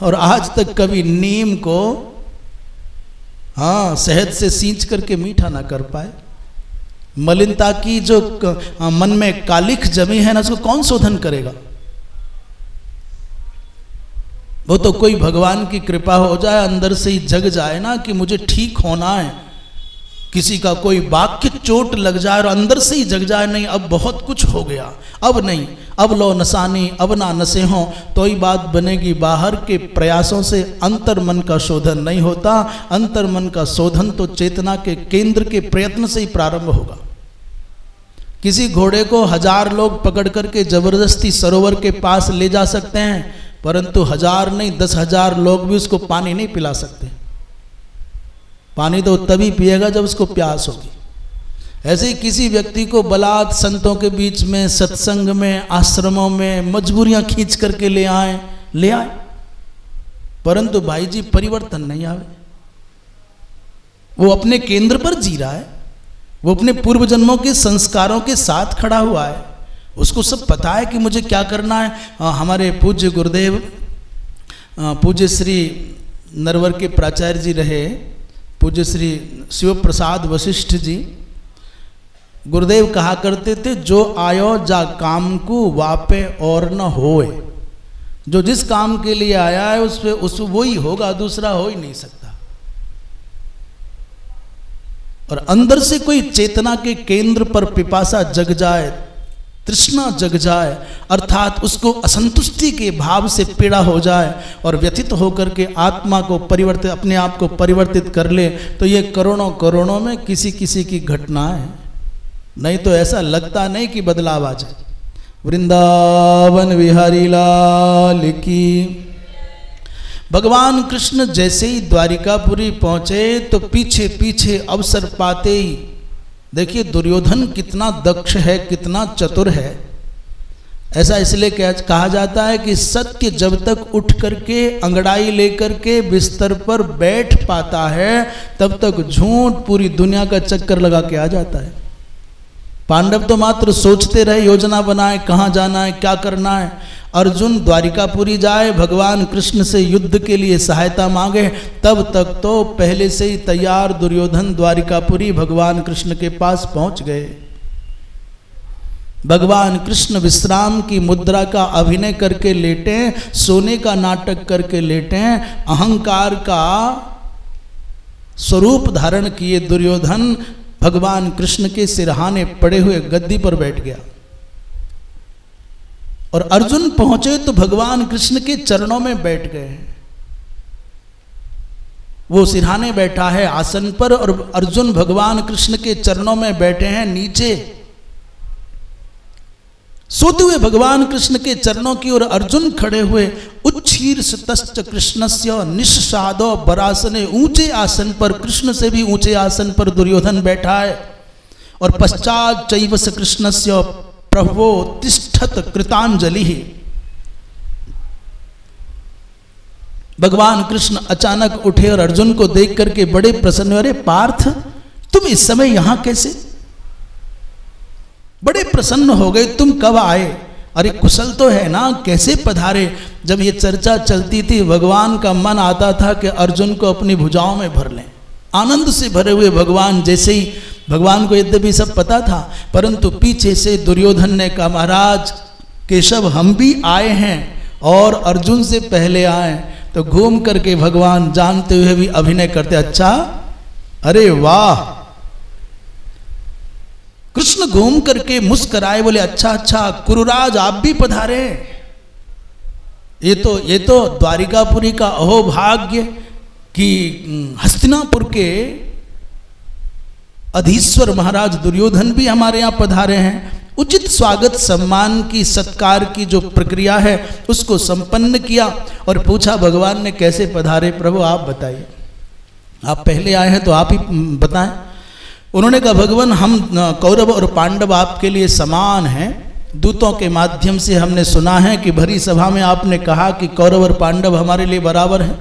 और आज तक कभी नीम को शहद से सींच करके मीठा ना कर पाए। मलिनता की जो मन में कालिख जमी है ना, उसको कौन शोधन करेगा? वो तो कोई भगवान की कृपा हो जाए, अंदर से ही जग जाए ना कि मुझे ठीक होना है। किसी का कोई वाक्य चोट लग जाए और अंदर से ही जग जाए, नहीं अब बहुत कुछ हो गया, अब नहीं, अब लो नसानी, अब ना नसे हो, तो ही बात बनेगी। बाहर के प्रयासों से अंतर मन का शोधन नहीं होता। अंतर मन का शोधन तो चेतना के केंद्र के प्रयत्न से ही प्रारंभ होगा। किसी घोड़े को 1000 लोग पकड़ करके जबरदस्ती सरोवर के पास ले जा सकते हैं, परंतु 1000 नहीं 10,000 लोग भी उसको पानी नहीं पिला सकते। पानी तो तभी पिएगा जब उसको प्यास होगी। ऐसे ही किसी व्यक्ति को बलात् संतों के बीच में, सत्संग में, आश्रमों में मजबूरियां खींच करके ले आए, परंतु भाई जी परिवर्तन नहीं आवे। वो अपने केंद्र पर जी रहा है, वो अपने पूर्व जन्मों के संस्कारों के साथ खड़ा हुआ है, उसको सब पता है कि मुझे क्या करना है। हमारे पूज्य गुरुदेव, पूज्य श्री नरवर के प्राचार्य जी रहे, पूज्य श्री शिव प्रसाद वशिष्ठ जी, गुरुदेव कहा करते थे, जो आयो जा काम को वापे और न होए। जो जिस काम के लिए आया है उस वो ही होगा, दूसरा हो ही नहीं सकता। और अंदर से कोई चेतना के केंद्र पर पिपासा जग जाए, तृष्णा जग जाए, अर्थात उसको असंतुष्टि के भाव से पीड़ा हो जाए और व्यथित होकर के आत्मा को परिवर्तित, अपने आप को परिवर्तित कर ले, तो ये करोड़ों करोड़ों में किसी किसी की घटना है। नहीं तो ऐसा लगता नहीं कि बदलाव आ जाए। वृंदावन बिहारी लाल की। भगवान कृष्ण जैसे ही द्वारिकापुरी पहुंचे तो पीछे पीछे अवसर पाते ही, देखिए दुर्योधन कितना दक्ष है, कितना चतुर है। ऐसा इसलिए कहा जाता है कि सत्य जब तक उठ करके अंगड़ाई लेकर के बिस्तर पर बैठ पाता है, तब तक झूठ पूरी दुनिया का चक्कर लगा के आ जाता है। पांडव तो मात्र सोचते रहे, योजना बनाए, कहाँ जाना है, क्या करना है। अर्जुन द्वारिकापुरी जाए, भगवान कृष्ण से युद्ध के लिए सहायता मांगे, तब तक तो पहले से ही तैयार दुर्योधन द्वारिकापुरी भगवान कृष्ण के पास पहुंच गए। भगवान कृष्ण विश्राम की मुद्रा का अभिनय करके लेटे, सोने का नाटक करके लेटे, अहंकार का स्वरूप धारण किए दुर्योधन भगवान कृष्ण के सिरहाने पड़े हुए गद्दी पर बैठ गया। और अर्जुन पहुंचे तो भगवान कृष्ण के चरणों में बैठ गए। वो सिरहाने बैठा है आसन पर और अर्जुन भगवान कृष्ण के चरणों में बैठे हैं नीचे। सोते हुए भगवान कृष्ण के चरणों की ओर अर्जुन खड़े हुए, उच्छीर्षतश्च कृष्णस्य निःसादो बरासने, ऊंचे आसन पर, कृष्ण से भी ऊंचे आसन पर दुर्योधन बैठा है। और पश्चात चैवस कृष्णस्य प्रभो तिष्ठत कृतांजलि। भगवान कृष्ण अचानक उठे और अर्जुन को देख करके बड़े प्रसन्न हुए। अरे पार्थ, तुम इस समय यहां कैसे? बड़े प्रसन्न हो गए, तुम कब आए? अरे कुशल तो है ना, कैसे पधारे? जब ये चर्चा चलती थी, भगवान का मन आता था कि अर्जुन को अपनी भुजाओं में भर लें। आनंद से भरे हुए भगवान, जैसे ही भगवान को यद्यपि सब पता था, परंतु पीछे से दुर्योधन ने कहा, महाराज केशव हम भी आए हैं और अर्जुन से पहले आए। तो घूम करके भगवान जानते हुए भी अभिनय करते, अच्छा, अरे वाह। कृष्ण घूम करके मुस्कराए, बोले अच्छा अच्छा कुरुराज आप भी पधारे। ये तो द्वारिकापुरी का अहोभाग्य कि हस्तिनापुर के अधीश्वर महाराज दुर्योधन भी हमारे यहाँ पधारे हैं। उचित स्वागत सम्मान की, सत्कार की जो प्रक्रिया है उसको संपन्न किया और पूछा भगवान ने कैसे पधारे? प्रभु आप बताइए, आप पहले आए हैं तो आप ही बताएं। उन्होंने कहा भगवान हम कौरव और पांडव आपके लिए समान हैं, दूतों के माध्यम से हमने सुना है कि भरी सभा में आपने कहा कि कौरव और पांडव हमारे लिए बराबर हैं।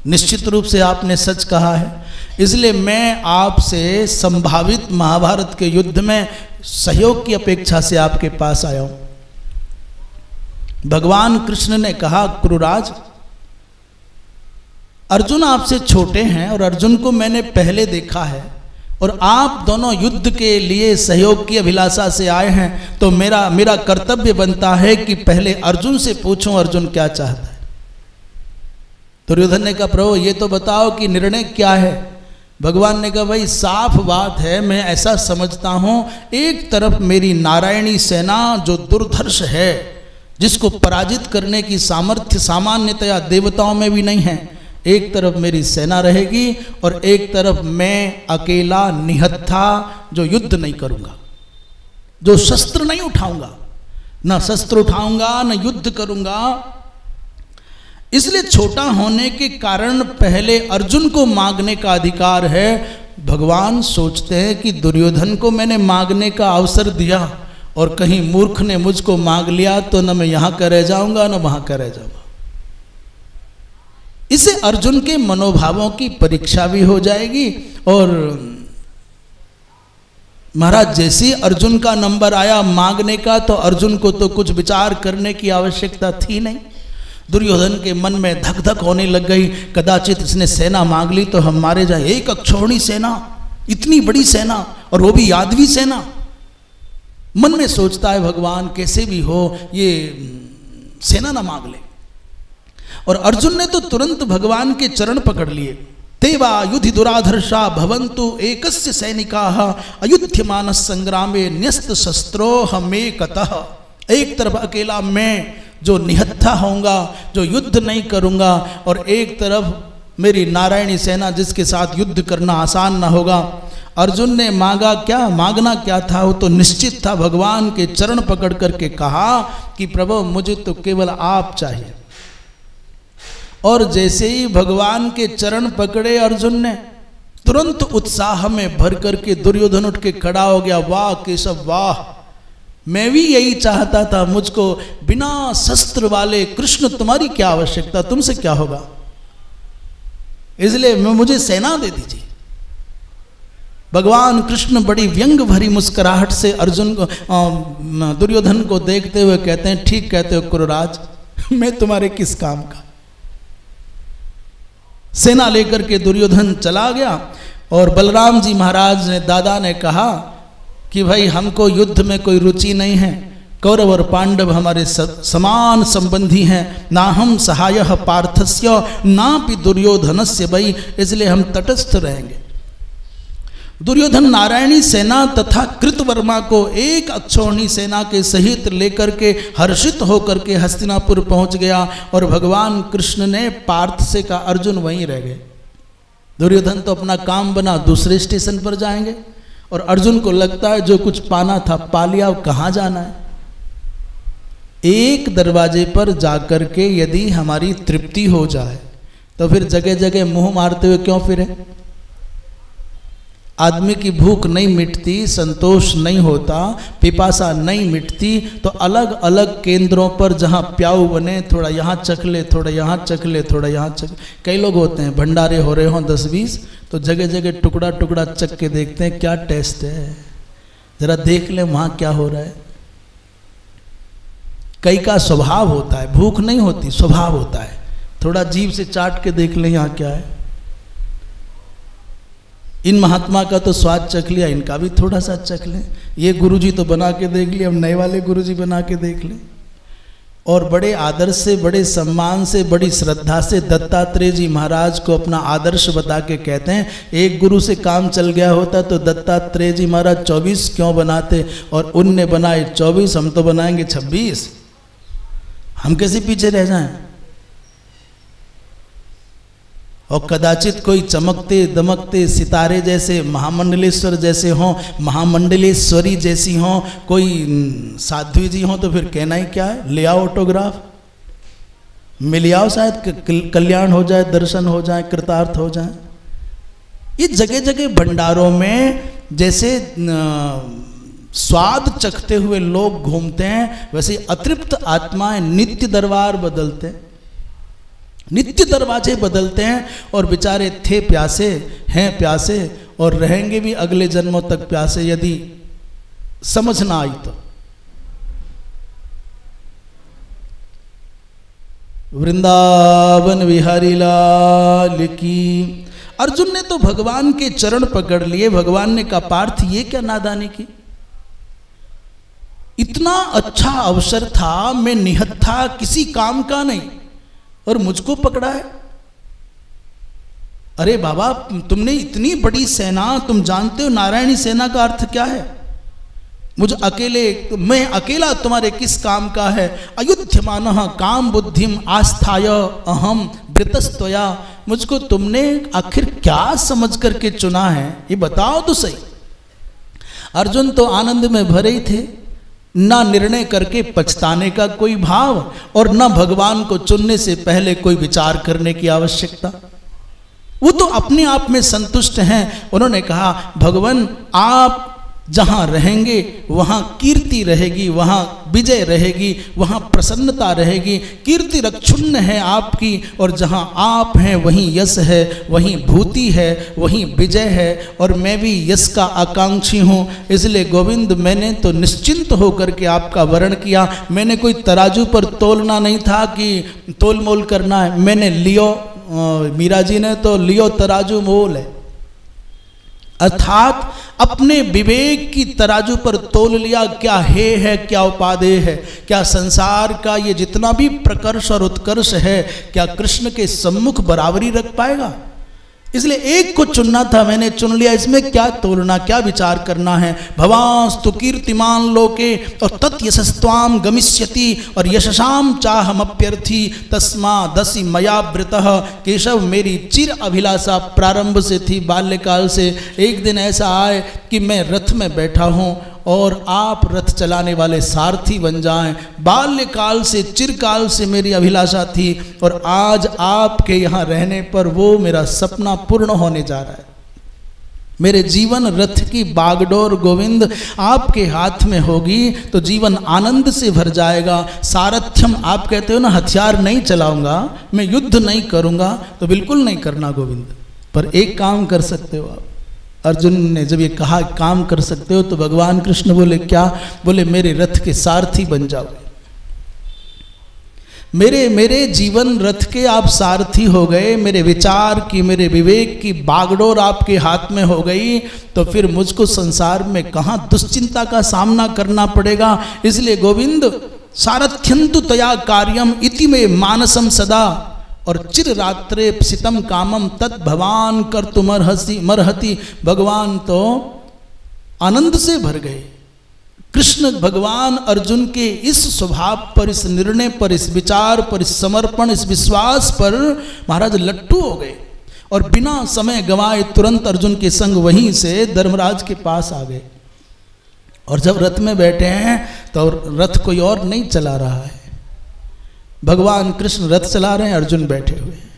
निश्चित रूप से आपने सच कहा है। इसलिए मैं आपसे संभावित महाभारत के युद्ध में सहयोग की अपेक्षा से आपके पास आया हूं। भगवान कृष्ण ने कहा, कुरुराज, अर्जुन आपसे छोटे हैं और अर्जुन को मैंने पहले देखा है और आप दोनों युद्ध के लिए सहयोग की अभिलाषा से आए हैं, तो मेरा कर्तव्य बनता है कि पहले अर्जुन से पूछूं अर्जुन क्या चाहता है। दुर्योधन ने कहा, प्रभु ये तो बताओ कि निर्णय क्या है। भगवान ने कहा, भाई साफ बात है, मैं ऐसा समझता हूं, एक तरफ मेरी नारायणी सेना जो दुर्धर्ष है, जिसको पराजित करने की सामर्थ्य सामान्यतया देवताओं में भी नहीं है, एक तरफ मेरी सेना रहेगी और एक तरफ मैं अकेला निहत्था जो युद्ध नहीं करूंगा, जो शस्त्र नहीं उठाऊंगा, ना शस्त्र उठाऊंगा न युद्ध करूंगा। इसलिए छोटा होने के कारण पहले अर्जुन को मांगने का अधिकार है। भगवान सोचते हैं कि दुर्योधन को मैंने मांगने का अवसर दिया और कहीं मूर्ख ने मुझको मांग लिया तो न मैं यहां का रह जाऊंगा न वहां का रह जाऊंगा। इससे अर्जुन के मनोभावों की परीक्षा भी हो जाएगी। और महाराज जैसे अर्जुन का नंबर आया मांगने का, तो अर्जुन को तो कुछ विचार करने की आवश्यकता थी नहीं। दुर्योधन के मन में धक धक होने लग गई, कदाचित इसने सेना मांग ली तो हम मारे जाए। एक अक्षौहिणी सेना, इतनी बड़ी सेना, और वो भी यादवी सेना। मन में सोचता है भगवान कैसे भी हो ये सेना ना मांग ले। और अर्जुन ने तो तुरंत भगवान के चरण पकड़ लिए। तेवा युधि दुराधर्षा भवन्तु एकस्य सैनिकाः अयुध्यमानः संग्रामे न्यस्त शस्त्रो हमेकतः। एक तरफ अकेला मैं जो निहत्था होऊंगा, जो युद्ध नहीं करूंगा, और एक तरफ मेरी नारायणी सेना जिसके साथ युद्ध करना आसान ना होगा। अर्जुन ने मांगा क्या, मांगना क्या था वो तो निश्चित था। भगवान के चरण पकड़ करके कहा कि प्रभु मुझे तो केवल आप चाहिए। और जैसे ही भगवान के चरण पकड़े अर्जुन ने, तुरंत उत्साह में भर करके दुर्योधन उठ के खड़ा हो गया। वाह केशव वाह, मैं भी यही चाहता था, मुझको बिना शस्त्र वाले कृष्ण तुम्हारी क्या आवश्यकता, तुमसे क्या होगा, इसलिए मुझे सेना दे दीजिए। भगवान कृष्ण बड़ी व्यंग भरी मुस्कुराहट से अर्जुन को दुर्योधन को देखते हुए कहते हैं, ठीक कहते हो कुरुराज, मैं तुम्हारे किस काम का। सेना लेकर के दुर्योधन चला गया। और बलराम जी महाराज ने, दादा ने कहा कि भाई हमको युद्ध में कोई रुचि नहीं है, कौरव और पांडव हमारे समान संबंधी हैं, ना हम सहायः पार्थस्य नापि दुर्योधनस्य भाई, इसलिए हम तटस्थ रहेंगे। दुर्योधन नारायणी सेना तथा कृतवर्मा को एक अक्षौहिणी सेना के सहित लेकर के हर्षित होकर के हस्तिनापुर पहुंच गया। और भगवान कृष्ण ने पार्थ से कहा, अर्जुन वहीं रह गए। दुर्योधन तो अपना काम बना दूसरे स्टेशन पर जाएंगे, और अर्जुन को लगता है जो कुछ पाना था पा लिया, अब कहाँ जाना है। एक दरवाजे पर जाकर के यदि हमारी तृप्ति हो जाए तो फिर जगह जगह मुंह मारते हुए क्यों फिरे। आदमी की भूख नहीं मिटती, संतोष नहीं होता, पिपासा नहीं मिटती, तो अलग अलग केंद्रों पर जहाँ प्याऊ बने, थोड़ा यहाँ चख ले, थोड़ा यहाँ चख ले, थोड़ा यहाँ चख। कई लोग होते हैं भंडारे हो रहे हों 10-20, तो जगह जगह टुकड़ा टुकड़ा चख के देखते हैं क्या टेस्ट है, जरा देख ले वहाँ क्या हो रहा है। कई का स्वभाव होता है, भूख नहीं होती, स्वभाव होता है, थोड़ा जीभ से चाट के देख ले यहाँ क्या है। इन महात्मा का तो स्वाद चख लिया, इनका भी थोड़ा सा चख लें। ये गुरुजी तो बना के देख लिए, अब नए वाले गुरुजी बना के देख लें। और बड़े आदर से, बड़े सम्मान से, बड़ी श्रद्धा से दत्तात्रेय जी महाराज को अपना आदर्श बता के कहते हैं, एक गुरु से काम चल गया होता तो दत्तात्रेय जी महाराज 24 क्यों बनाते, और उनने बनाए 24, हम तो बनाएंगे 26। हम कैसे पीछे रह जाएं। और कदाचित कोई चमकते दमकते सितारे जैसे, महामंडलेश्वर जैसे हों, महामंडलेश्वरी जैसी हों, कोई साध्वी जी हों, तो फिर कहना ही क्या है। ले आओ ऑटोग्राफ, मिल आओ, शायद कल्याण हो जाए, दर्शन हो जाए, कृतार्थ हो जाए। ये जगह जगह भंडारों में जैसे स्वाद चखते हुए लोग घूमते हैं, वैसे अतृप्त आत्माएं नित्य दरबार बदलते हैं, नित्य दरवाजे बदलते हैं, और बेचारे थे प्यासे, हैं प्यासे, और रहेंगे भी अगले जन्मों तक प्यासे यदि समझ ना आई तो। वृंदावन बिहारी लाल की। अर्जुन ने तो भगवान के चरण पकड़ लिए। भगवान ने कहा पार्थ ये क्या नादानी की, इतना अच्छा अवसर था, मैं निहत्था किसी काम का नहीं, और मुझको पकड़ा है। अरे बाबा तुमने इतनी बड़ी सेना, तुम जानते हो नारायणी सेना का अर्थ क्या है? मुझे अकेले, मैं अकेला तुम्हारे किस काम का है? अयुध्यमानः काम बुद्धिम आस्थाय अहम वृतस्तया। मुझको तुमने आखिर क्या समझ करके चुना है, ये बताओ तो सही। अर्जुन तो आनंद में भरे ही थे, ना निर्णय करके पछताने का कोई भाव, और ना भगवान को चुनने से पहले कोई विचार करने की आवश्यकता। वो तो अपने आप में संतुष्ट हैं। उन्होंने कहा भगवान आप जहाँ रहेंगे वहाँ कीर्ति रहेगी, वहाँ विजय रहेगी, वहाँ प्रसन्नता रहेगी। कीर्ति रक्षुण्ण है आपकी, और जहाँ आप हैं वहीं यश है, वहीं भूति है, वहीं विजय है, और मैं भी यश का आकांक्षी हूँ। इसलिए गोविंद मैंने तो निश्चिंत होकर के आपका वर्ण किया। मैंने कोई तराजू पर तोलना नहीं था कि तोल मोल करना है। मैंने लियो, मीरा जी ने तो लियो तराजू मोल है, अर्थात अपने विवेक की तराजू पर तोल लिया। क्या है क्या उपादेय है, क्या संसार का ये जितना भी प्रकर्ष और उत्कर्ष है, क्या कृष्ण के सम्मुख बराबरी रख पाएगा? इसलिए एक को चुनना था, मैंने चुन लिया। इसमें क्या तोलना, क्या विचार करना है? भवांस्तु कीर्तिमान लोके और तत्यशस्त्वाम गमिष्यति, और यशसाम चाहमप्यर्थी तस्मादसि मया वृतः। केशव मेरी चिर अभिलाषा प्रारंभ से थी, बाल्यकाल से। एक दिन ऐसा आए कि मैं रथ में बैठा हूँ और आप रथ चलाने वाले सारथी बन जाएं। बाल्यकाल से, चिरकाल से मेरी अभिलाषा थी, और आज आपके यहाँ रहने पर वो मेरा सपना पूर्ण होने जा रहा है। मेरे जीवन रथ की बागडोर गोविंद आपके हाथ में होगी तो जीवन आनंद से भर जाएगा। सारथ्यम, आप कहते हो ना हथियार नहीं चलाऊंगा, मैं युद्ध नहीं करूंगा, तो बिल्कुल नहीं करना गोविंद। पर एक काम कर सकते हो आप। अर्जुन ने जब ये कहा काम कर सकते हो, तो भगवान कृष्ण बोले क्या? बोले मेरे रथ के सारथी बन जाओ। मेरे जीवन रथ के आप सारथी हो गए। मेरे विचार की, मेरे विवेक की बागडोर आपके हाथ में हो गई, तो फिर मुझको संसार में कहाँ दुश्चिंता का सामना करना पड़ेगा। इसलिए गोविंद सारथ्यंतु तया कार्यम इति में मानसम सदा, और चिर रात्रे सितम कामम तत् भवान कर तुमर्हति। भगवान तो आनंद से भर गए। कृष्ण भगवान अर्जुन के इस स्वभाव पर, इस निर्णय पर, इस विचार पर, इस समर्पण, इस विश्वास पर महाराज लट्टू हो गए, और बिना समय गंवाए तुरंत अर्जुन के संग वहीं से धर्मराज के पास आ गए। और जब रथ में बैठे हैं तो रथ कोई और नहीं चला रहा है, भगवान कृष्ण रथ चला रहे हैं, अर्जुन बैठे हुए हैं।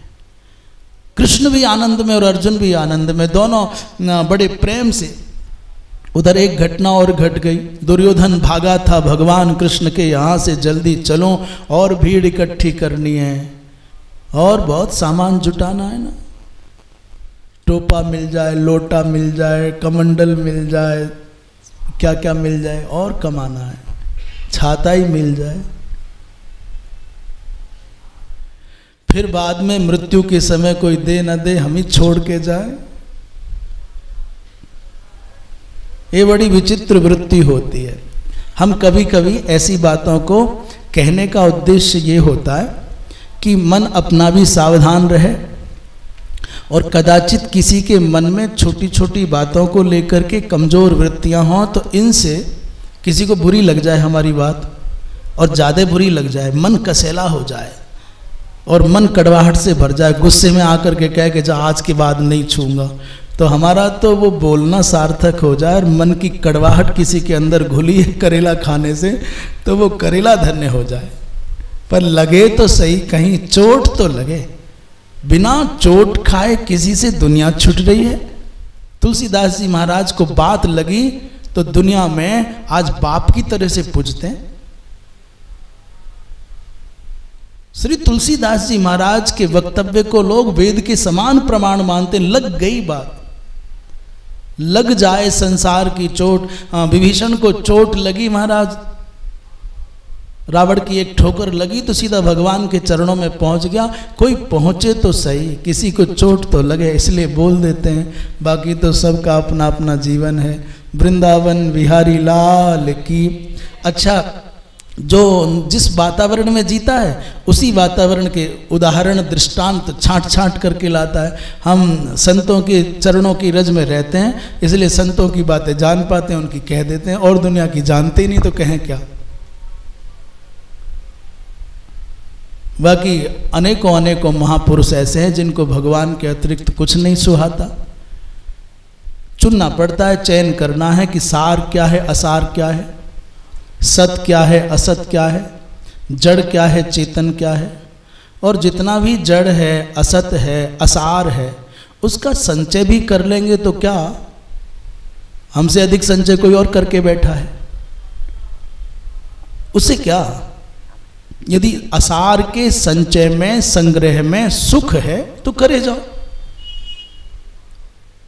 कृष्ण भी आनंद में और अर्जुन भी आनंद में, दोनों बड़े प्रेम से। उधर एक घटना और घट गई। दुर्योधन भागा था भगवान कृष्ण के यहाँ से, जल्दी चलो और भीड़ इकट्ठी करनी है और बहुत सामान जुटाना है ना। टोपा मिल जाए, लोटा मिल जाए, कमंडल मिल जाए, क्या क्या मिल जाए, और कमाना है, छाता ही मिल जाए। फिर बाद में मृत्यु के समय कोई दे न दे, हम ही छोड़ के जाए। ये बड़ी विचित्र वृत्ति होती है। हम कभी कभी ऐसी बातों को कहने का उद्देश्य ये होता है कि मन अपना भी सावधान रहे, और कदाचित किसी के मन में छोटी छोटी बातों को लेकर के कमज़ोर वृत्तियां हों, तो इनसे किसी को बुरी लग जाए हमारी बात, और ज़्यादा बुरी लग जाए, मन कसैला हो जाए और मन कड़वाहट से भर जाए, गुस्से में आकर के कह के जा आज के बाद नहीं छूंगा, तो हमारा तो वो बोलना सार्थक हो जाए। और मन की कड़वाहट किसी के अंदर घुली है करेला खाने से, तो वो करेला धन्य हो जाए। पर लगे तो सही, कहीं चोट तो लगे। बिना चोट खाए किसी से दुनिया छूट रही है। तुलसीदास जी महाराज को बात लगी तो दुनिया में आज बाप की तरह से पूजते हैं। श्री तुलसीदास जी महाराज के वक्तव्य को लोग वेद के समान प्रमाण मानते। लग गई बात, लग जाए संसार की चोट। विभीषण को चोट लगी महाराज, रावण की एक ठोकर लगी तो सीधा भगवान के चरणों में पहुंच गया। कोई पहुंचे तो सही, किसी को चोट तो लगे, इसलिए बोल देते हैं, बाकी तो सबका अपना अपना जीवन है। वृंदावन बिहारी लाल की। अच्छा, जो जिस वातावरण में जीता है उसी वातावरण के उदाहरण दृष्टांत छांट छांट करके लाता है। हम संतों के चरणों की रज में रहते हैं, इसलिए संतों की बातें जान पाते हैं, उनकी कह देते हैं, और दुनिया की जानते ही नहीं तो कहें क्या। बाकी अनेकों अनेकों महापुरुष ऐसे हैं जिनको भगवान के अतिरिक्त कुछ नहीं सुहाता। चुनना पड़ता है, चयन करना है कि सार क्या है, असार क्या है, सत क्या है, असत क्या है, जड़ क्या है, चेतन क्या है। और जितना भी जड़ है, असत है, असार है, उसका संचय भी कर लेंगे तो क्या, हमसे अधिक संचय कोई और करके बैठा है, उससे क्या। यदि असार के संचय में, संग्रह में सुख है तो करे जाओ,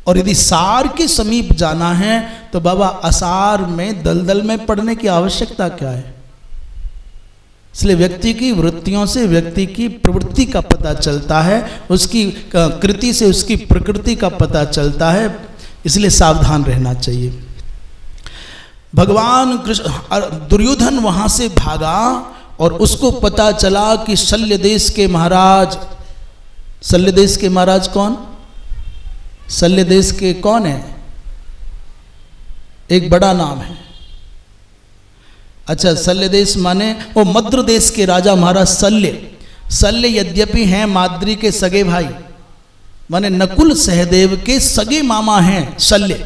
और यदि सार के समीप जाना है तो बाबा असार में दलदल में पड़ने की आवश्यकता क्या है। इसलिए व्यक्ति की वृत्तियों से व्यक्ति की प्रवृत्ति का पता चलता है, उसकी कृति से उसकी प्रकृति का पता चलता है, इसलिए सावधान रहना चाहिए। भगवान कृष्ण, दुर्योधन वहां से भागा और उसको पता चला कि शल्य देश के महाराज, शल्य देश के महाराज कौन, शल्य देश के कौन है, एक बड़ा नाम है। अच्छा, शल्य देश माने वो मद्र देश के राजा महाराज शल्य। शल्य यद्यपि हैं माद्री के सगे भाई, माने नकुल सहदेव के सगे मामा हैं शल्य।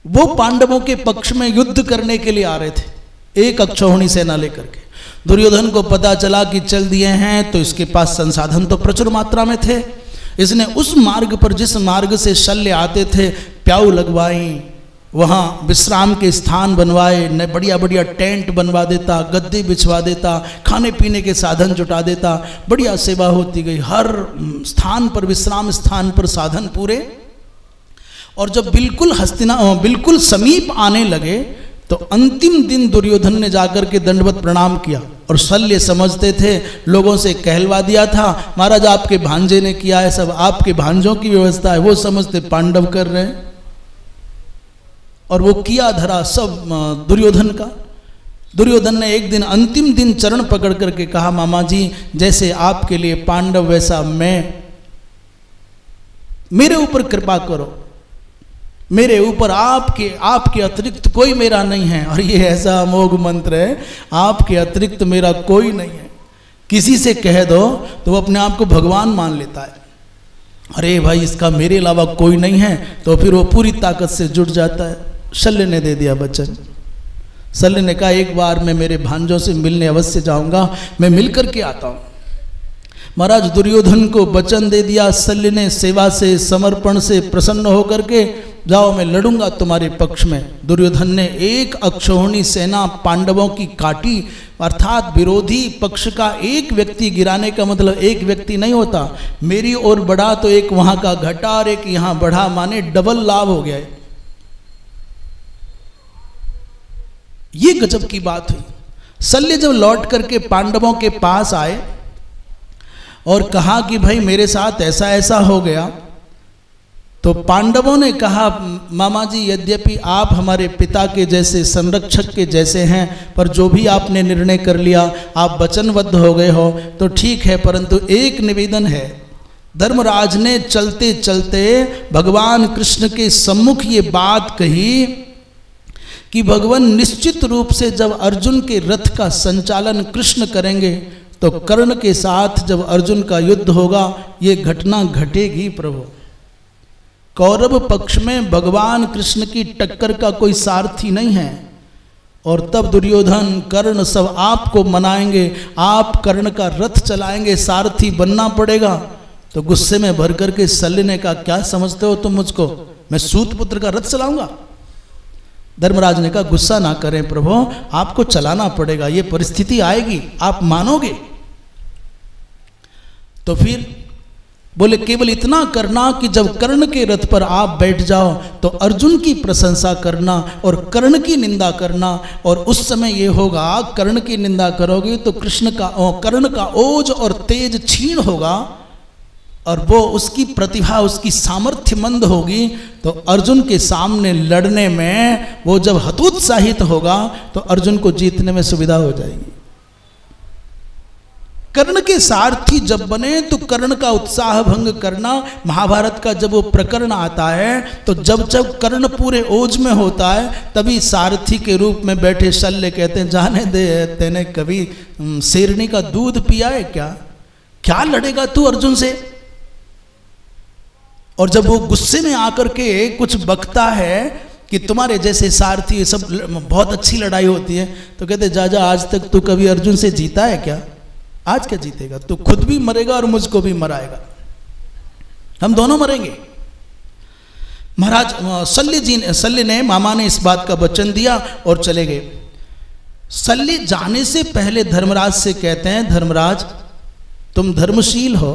वो पांडवों के पक्ष में युद्ध करने के लिए आ रहे थे, एक अक्षौहिणी सेना लेकर के। दुर्योधन को पता चला कि चल दिए हैं तो इसके पास संसाधन तो प्रचुर मात्रा में थे। इसने उस मार्ग पर, जिस मार्ग से शल्य आते थे, प्याऊ लगवाई, वहाँ विश्राम के स्थान बनवाए, न बढ़िया बढ़िया टेंट बनवा देता, गद्दे बिछवा देता, खाने पीने के साधन जुटा देता, बढ़िया सेवा होती गई। हर स्थान पर, विश्राम स्थान पर साधन पूरे। और जब बिल्कुल समीप आने लगे तो अंतिम दिन दुर्योधन ने जाकर के दंडवत प्रणाम किया। और शल्य समझते थे, लोगों से कहलवा दिया था, महाराज आपके भांजे ने किया है, सब आपके भांजों की व्यवस्था है, वो समझते पांडव कर रहे हैं। और वो किया धरा सब दुर्योधन का। दुर्योधन ने एक दिन, अंतिम दिन चरण पकड़ करके कहा, मामा जी जैसे आपके लिए पांडव वैसा मैं, मेरे ऊपर कृपा करो, मेरे ऊपर आपके अतिरिक्त कोई मेरा नहीं है। और ये ऐसा अमोघ मंत्र है, आपके अतिरिक्त मेरा कोई नहीं है। किसी से कह दो तो वो अपने आप को भगवान मान लेता है। अरे भाई इसका मेरे अलावा कोई नहीं है, तो फिर वो पूरी ताकत से जुट जाता है। शल्य ने दे दिया वचन। शल्य ने कहा, एक बार मैं मेरे भांजों से मिलने अवश्य जाऊंगा, मैं मिल करके आता हूं। महाराज दुर्योधन को वचन दे दिया शल्य ने, सेवा से, समर्पण से प्रसन्न होकर के, जाओ मैं लड़ूंगा तुम्हारे पक्ष में। दुर्योधन ने एक अक्षौहिणी सेना पांडवों की काटी, अर्थात विरोधी पक्ष का एक व्यक्ति गिराने का मतलब एक व्यक्ति नहीं होता। मेरी ओर बढ़ा तो एक वहां का घटा और एक यहां बढ़ा, माने डबल लाभ हो गया। ये गजब की बात हुई। शल्य जब लौट करके पांडवों के पास आए और कहा कि भाई मेरे साथ ऐसा ऐसा हो गया, तो पांडवों ने कहा, मामा जी यद्यपि आप हमारे पिता के जैसे, संरक्षक के जैसे हैं, पर जो भी आपने निर्णय कर लिया, आप वचनबद्ध हो गए हो तो ठीक है, परंतु एक निवेदन है। धर्मराज ने चलते चलते भगवान कृष्ण के सम्मुख ये बात कही कि भगवान निश्चित रूप से जब अर्जुन के रथ का संचालन कृष्ण करेंगे तो कर्ण के साथ जब अर्जुन का युद्ध होगा, ये घटना घटेगी प्रभु। कौरव पक्ष में भगवान कृष्ण की टक्कर का कोई सारथी नहीं है। और तब दुर्योधन, कर्ण सब आपको मनाएंगे, आप कर्ण का रथ चलाएंगे, सारथी बनना पड़ेगा। तो गुस्से में भर करके शल्य ने कहा, क्या समझते हो तुम मुझको, मैं सूत पुत्र का रथ चलाऊंगा? धर्मराज ने कहा गुस्सा ना करें प्रभु, आपको चलाना पड़ेगा, ये परिस्थिति आएगी, आप मानोगे। तो फिर बोले केवल इतना करना कि जब कर्ण के रथ पर आप बैठ जाओ तो अर्जुन की प्रशंसा करना और कर्ण की निंदा करना, और उस समय ये होगा कर्ण की निंदा करोगे तो कर्ण का ओज और तेज क्षीण होगा और वो उसकी प्रतिभा, उसकी सामर्थ्य मंद होगी, तो अर्जुन के सामने लड़ने में वो जब हतोत्साहित होगा तो अर्जुन को जीतने में सुविधा हो जाएगी। कर्ण के सारथी जब बने तो कर्ण का उत्साह भंग करना। महाभारत का जब वो प्रकरण आता है तो जब जब कर्ण पूरे ओज में होता है तभी सारथी के रूप में बैठे शल्य कहते हैं जाने दे, तेने कभी शेरनी का दूध पिया है क्या लड़ेगा तू अर्जुन से। और जब वो गुस्से में आकर के कुछ बकता है कि तुम्हारे जैसे सारथी सब बहुत अच्छी लड़ाई होती है, तो कहते जा आज तक तू कभी अर्जुन से जीता है क्या, आज क्या जीतेगा, तू खुद भी मरेगा और मुझको भी मराएगा, हम दोनों मरेंगे। महाराज शल्य ने मामा ने इस बात का वचन दिया और चले गए। शल्य जाने से पहले धर्मराज से कहते हैं धर्मराज तुम धर्मशील हो,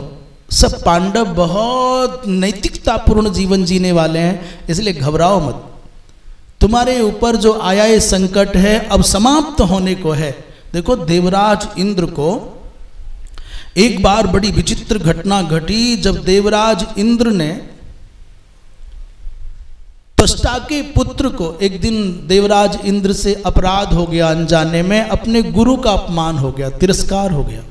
सब पांडव बहुत नैतिकतापूर्ण जीवन जीने वाले हैं, इसलिए घबराओ मत, तुम्हारे ऊपर जो आया ये संकट है अब समाप्त होने को है। देखो देवराज इंद्र को एक बार बड़ी विचित्र घटना घटी, जब देवराज इंद्र ने त्वष्टा के पुत्र को, एक दिन देवराज इंद्र से अपराध हो गया, अनजाने में अपने गुरु का अपमान हो गया, तिरस्कार हो गया।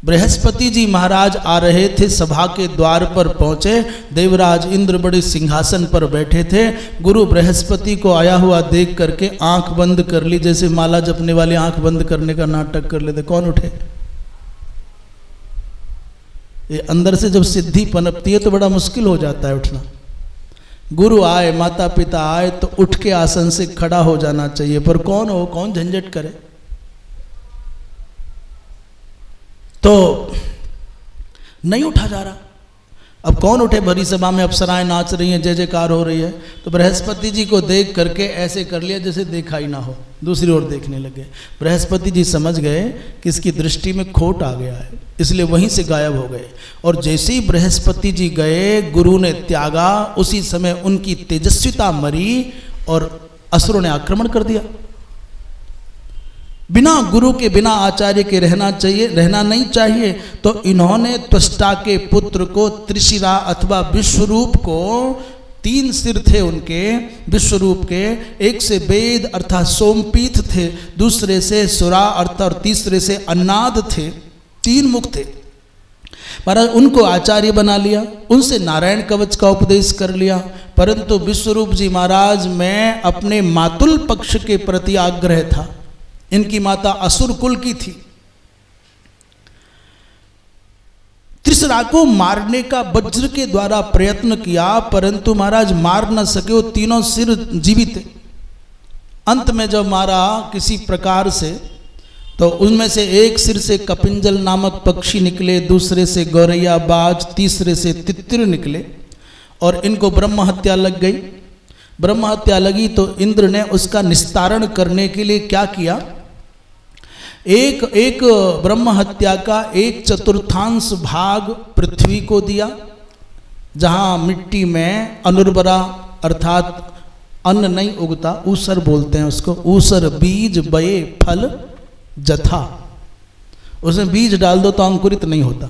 बृहस्पति जी महाराज आ रहे थे, सभा के द्वार पर पहुंचे, देवराज इंद्र बड़े सिंहासन पर बैठे थे, गुरु बृहस्पति को आया हुआ देख करके आंख बंद कर ली, जैसे माला जपने वाले आंख बंद करने का नाटक कर लेते, कौन उठे। ये अंदर से जब सिद्धि पनपती है तो बड़ा मुश्किल हो जाता है उठना। गुरु आए, माता पिता आए तो उठ के आसन से खड़ा हो जाना चाहिए, पर कौन हो, कौन झंझट करे। तो नहीं उठा जा रहा, अब कौन उठे, भरी सभा में अप्सराएं नाच रही हैं, जय जयकार हो रही है, तो बृहस्पति जी को देख करके ऐसे कर लिया जैसे देखा ही ना हो, दूसरी ओर देखने लगे। बृहस्पति जी समझ गए कि इसकी दृष्टि में खोट आ गया है, इसलिए वहीं से गायब हो गए। और जैसे ही बृहस्पति जी गए, गुरु ने त्यागा, उसी समय उनकी तेजस्विता मरी और असुरों ने आक्रमण कर दिया। बिना गुरु के, बिना आचार्य के रहना नहीं चाहिए। तो इन्होंने त्वष्टा के पुत्र को त्रिशिरा अथवा विश्वरूप को, 3 सिर थे उनके विश्वरूप के, एक से वेद अर्थात सोमपीठ थे, दूसरे से सुरा और तीसरे से अन्नाद थे, 3 मुख थे। महाराज उनको आचार्य बना लिया, उनसे नारायण कवच का उपदेश कर लिया, परंतु विश्वरूप जी महाराज में अपने मातुल पक्ष के प्रति आग्रह था। इनकी माता असुर कुल की थी। त्रिशरा को मारने का वज्र के द्वारा प्रयत्न किया, परंतु महाराज मार न सके, वो 3 सिर जीवित। अंत में जब मारा किसी प्रकार से, तो उनमें से एक सिर से कपिंजल नामक पक्षी निकले, दूसरे से गौरैया बाज, तीसरे से तितिर निकले और इनको ब्रह्म हत्या लग गई। ब्रह्म हत्या लगी तो इंद्र ने उसका निस्तारण करने के लिए क्या किया, एक ब्रह्म हत्या का 1/4 भाग पृथ्वी को दिया, जहाँ मिट्टी में अनुर्वरा अर्थात अन्न नहीं उगता, ऊसर बोलते हैं उसको, ऊसर बीज बये फल जथा, उसमें बीज डाल दो तो अंकुरित नहीं होता।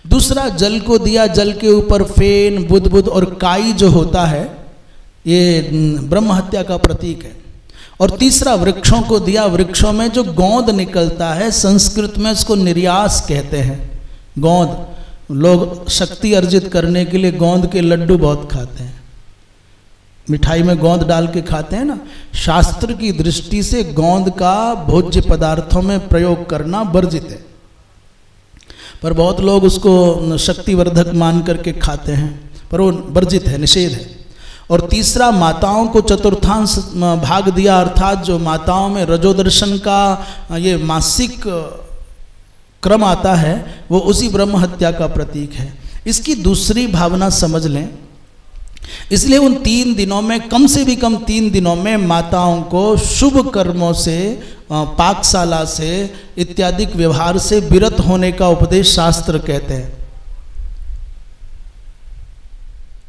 दूसरा जल को दिया, जल के ऊपर फेन, बुदबुद और काई जो होता है, ये ब्रह्म हत्या का प्रतीक है। और तीसरा वृक्षों को दिया, वृक्षों में जो गोंद निकलता है, संस्कृत में इसको निर्यास कहते हैं। गोंद, लोग शक्ति अर्जित करने के लिए गोंद के लड्डू बहुत खाते हैं, मिठाई में गोंद डाल के खाते हैं ना। शास्त्र की दृष्टि से गोंद का भोज्य पदार्थों में प्रयोग करना वर्जित है, पर बहुत लोग उसको शक्तिवर्धक मान करके खाते हैं, पर वो वर्जित है, निषेध है। और तीसरा माताओं को 1/4 भाग दिया, अर्थात जो माताओं में रजोदर्शन का ये मासिक क्रम आता है, वो उसी ब्रह्म हत्या का प्रतीक है। इसकी दूसरी भावना समझ लें इसलिए उन 3 दिनों में, कम से भी कम 3 दिनों में माताओं को शुभ कर्मों से, पाकशाला से, इत्यादि व्यवहार से विरत होने का उपदेश शास्त्र कहते हैं।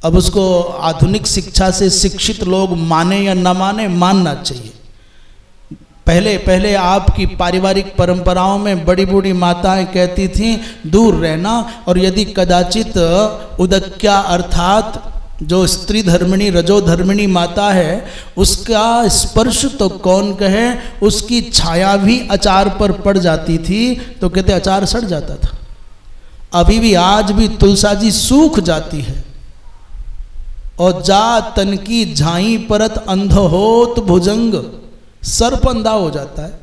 अब उसको आधुनिक शिक्षा से शिक्षित लोग माने या न माने, मानना चाहिए। पहले आपकी पारिवारिक परंपराओं में बड़ी बूढ़ी माताएं कहती थीं दूर रहना, और यदि कदाचित उदक्या अर्थात जो स्त्री धर्मिणी रजोधर्मिणी माता है उसका स्पर्श तो कौन कहे, उसकी छाया भी अचार पर पड़ जाती थी तो कहते अचार सड़ जाता था। अभी भी आज भी तुलसा जी सूख जाती है। और जा तन की झाई परत अंध होत भुजंग, सर्प अंधा हो जाता है।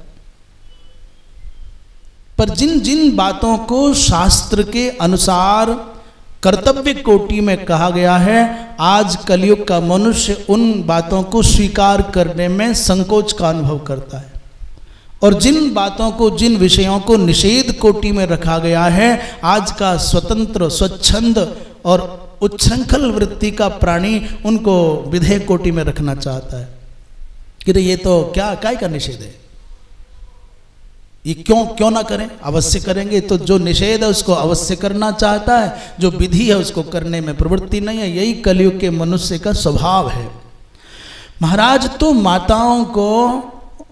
पर जिन जिन बातों को शास्त्र के अनुसार कर्तव्य कोटि में कहा गया है, आज कलयुग का मनुष्य उन बातों को स्वीकार करने में संकोच का अनुभव करता है। और जिन बातों को, जिन विषयों को निषेध कोटि में रखा गया है, आज का स्वतंत्र, स्वच्छंद और उच्छृंखल वृत्ति का प्राणी उनको विधेय कोटि में रखना चाहता है कि ये तो क्या का निषेध है, ये क्यों ना करें, अवश्य करेंगे। तो जो निषेध है उसको अवश्य करना चाहता है, जो विधि है उसको करने में प्रवृत्ति नहीं है। यही कलयुग के मनुष्य का स्वभाव है। महाराज तो माताओं को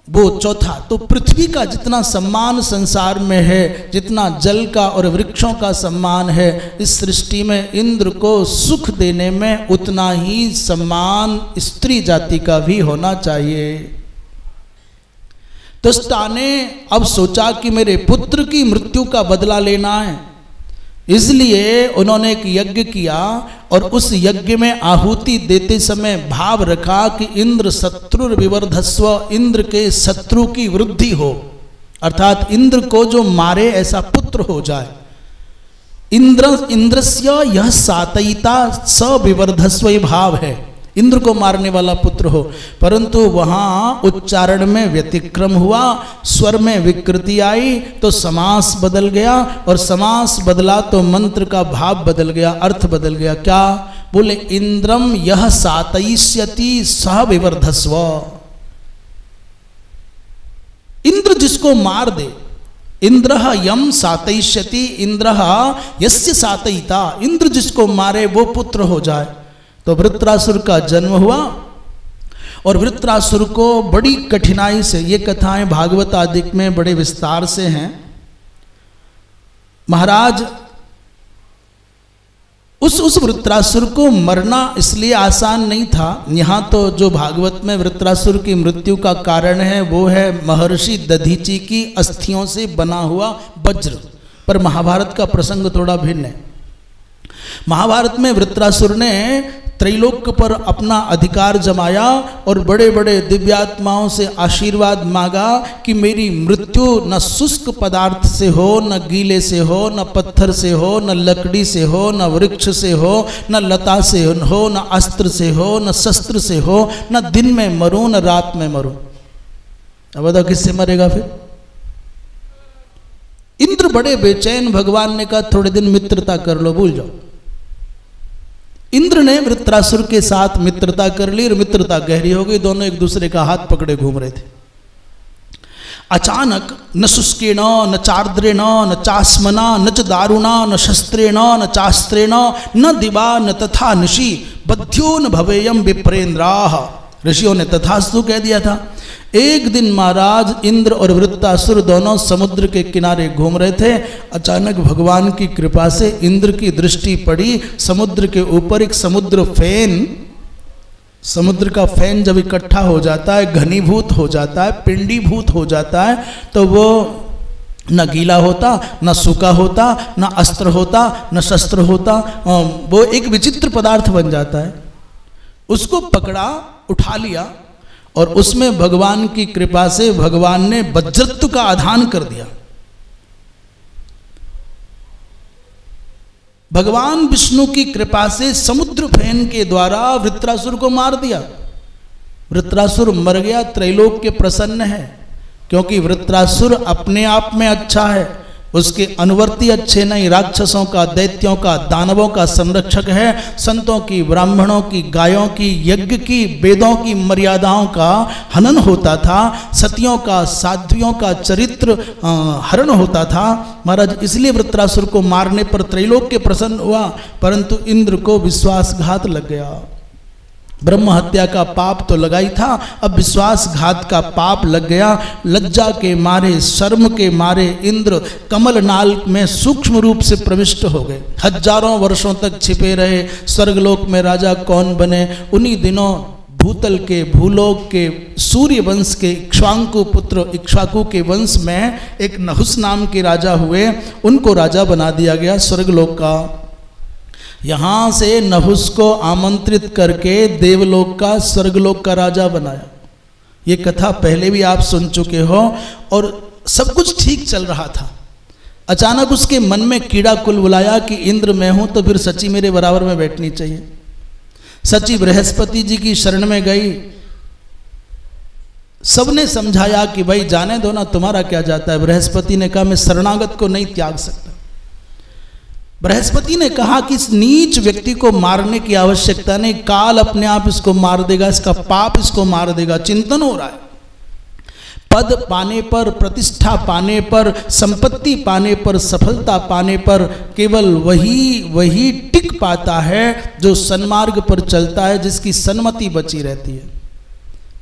वो चौथा, तो पृथ्वी का जितना सम्मान संसार में है, जितना जल का और वृक्षों का सम्मान है, इस सृष्टि में इंद्र को सुख देने में उतना ही सम्मान स्त्री जाति का भी होना चाहिए। तुष्टा ने अब सोचा कि मेरे पुत्र की मृत्यु का बदला लेना है, इसलिए उन्होंने एक यज्ञ किया और उस यज्ञ में आहुति देते समय भाव रखा कि इंद्र शत्रु विवर्धस्व, इंद्र के शत्रु की वृद्धि हो, अर्थात इंद्र को जो मारे ऐसा पुत्र हो जाए। इंद्रस्य यह सातयिता स विवर्धस्व भाव है, इंद्र को मारने वाला पुत्र हो। परंतु वहां उच्चारण में व्यतिक्रम हुआ, स्वर में विकृति आई तो समास बदल गया, और समास बदला तो मंत्र का भाव बदल गया, अर्थ बदल गया। क्या बोले? इंद्रम यह सातयिष्यति सह विवर्धस्व, इंद्र जिसको मार दे, इंद्र यम सातयिष्यति, इंद्र यस्य सातयिता, इंद्र जिसको मारे वो पुत्र हो जाए। तो वृत्रासुर का जन्म हुआ, और वृत्रासुर को बड़ी कठिनाई से, ये कथाएं भागवत आदि में बड़े विस्तार से हैं। महाराज उस वृत्रासुर को मरना इसलिए आसान नहीं था। यहाँ तो जो भागवत में वृत्रासुर की मृत्यु का कारण है वो है महर्षि दधीची की अस्थियों से बना हुआ वज्र, पर महाभारत का प्रसंग थोड़ा भिन्न है। महाभारत में वृत्रासुर ने त्रैलोक्य पर अपना अधिकार जमाया और बड़े बड़े दिव्यात्माओं से आशीर्वाद मांगा कि मेरी मृत्यु न शुष्क पदार्थ से हो, न गीले से हो, न पत्थर से हो, न लकड़ी से हो, न वृक्ष से हो, न लता से हो, न अस्त्र से हो, न शस्त्र से हो, न दिन में मरूं न रात में मरूं। अब बताओ किससे मरेगा फिर? इंद्र बड़े बेचैन, भगवान ने कहा थोड़े दिन मित्रता कर लो, भूल जाओ। इंद्र ने वृत्रासुर के साथ मित्रता कर ली और मित्रता गहरी हो गई, दोनों एक दूसरे का हाथ पकड़े घूम रहे थे। अचानक न शुष्केण न चार्द्रेण न चास्मना न च दारुणा न शस्त्रेण न चास्त्रेण न दिवा न तथा निशि बध्यो न भवेयम विप्रेन्द्राः, ऋषियों ने तथास्तु कह दिया था। एक दिन महाराज इंद्र और वृत्रासुर दोनों समुद्र के किनारे घूम रहे थे। अचानक भगवान की कृपा से इंद्र की दृष्टि पड़ी, समुद्र के ऊपर एक समुद्र फेन, समुद्र का फेन जब इकट्ठा हो जाता है, घनीभूत हो जाता है, पिंडीभूत हो जाता है, तो वो न गीला होता, न सूखा होता, न अस्त्र होता, न शस्त्र होता, वो एक विचित्र पदार्थ बन जाता है। उसको पकड़ा, उठा लिया और उसमें भगवान की कृपा से भगवान ने वज्रत्व का आधान कर दिया। भगवान विष्णु की कृपा से समुद्र फेन के द्वारा वृत्रासुर को मार दिया। वृत्रासुर मर गया, त्रैलोक्य प्रसन्न है, क्योंकि वृत्रासुर अपने आप में अच्छा है, उसके अनुवर्ती अच्छे नहीं, राक्षसों का, दैत्यों का, दानवों का संरक्षक है। संतों की, ब्राह्मणों की, गायों की, यज्ञ की, वेदों की मर्यादाओं का हनन होता था, सतियों का, साध्वियों का चरित्र हरण होता था। महाराज इसलिए वृत्रासुर को मारने पर त्रैलोक्य प्रसन्न हुआ, परंतु इंद्र को विश्वासघात लग गया। ब्रह्म हत्या का पाप तो लगा ही था, अब विश्वासघात का पाप लग गया। लज्जा के मारे, शर्म के मारे इंद्र कमल नाल में सूक्ष्म रूप से प्रविष्ट हो गए। हजारों वर्षों तक छिपे रहे, स्वर्गलोक में राजा कौन बने। उन्हीं दिनों भूतल के, भूलोक के, सूर्य वंश के इक्ष्वाकु पुत्र इक्ष्वाकु के वंश में एक नहुस नाम के राजा हुए। उनको राजा बना दिया गया स्वर्गलोक का। यहाँ से नहुस को आमंत्रित करके देवलोक का, स्वर्गलोक का राजा बनाया। ये कथा पहले भी आप सुन चुके हो और सब कुछ ठीक चल रहा था। अचानक उसके मन में कीड़ा कुलबुलाया कि इंद्र मैं हूं तो फिर सची मेरे बराबर में बैठनी चाहिए। सची बृहस्पति जी की शरण में गई। सबने समझाया कि भाई जाने दो ना, तुम्हारा क्या जाता है। बृहस्पति ने कहा मैं शरणागत को नहीं त्याग सकता। बृहस्पति ने कहा कि इस नीच व्यक्ति को मारने की आवश्यकता नहीं, काल अपने आप इसको मार देगा, इसका पाप इसको मार देगा। चिंतन हो रहा है। पद पाने पर, प्रतिष्ठा पाने पर, संपत्ति पाने पर, सफलता पाने पर केवल वही टिक पाता है जो सन्मार्ग पर चलता है, जिसकी सन्मति बची रहती है।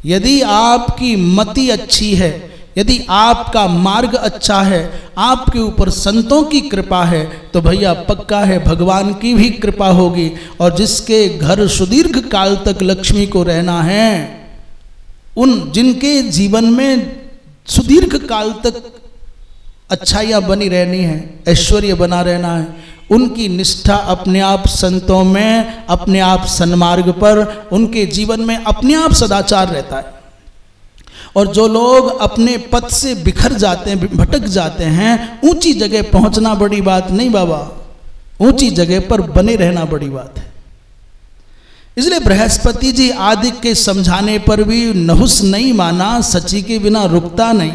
यदि आपकी मति अच्छी है, यदि आपका मार्ग अच्छा है, आपके ऊपर संतों की कृपा है, तो भैया पक्का है भगवान की भी कृपा होगी। और जिसके घर सुदीर्घ काल तक लक्ष्मी को रहना है, जिनके जीवन में सुदीर्घ काल तक अच्छाइयाँ बनी रहनी है, ऐश्वर्य बना रहना है, उनकी निष्ठा अपने आप संतों में, अपने आप सन्मार्ग पर, उनके जीवन में अपने आप सदाचार रहता है। और जो लोग अपने पथ से बिखर जाते हैं, भटक जाते हैं, ऊंची जगह पहुंचना बड़ी बात नहीं बाबा, ऊंची जगह पर बने रहना बड़ी बात है। इसलिए बृहस्पति जी आदि के समझाने पर भी नहुस नहीं माना, सची के बिना रुकता नहीं।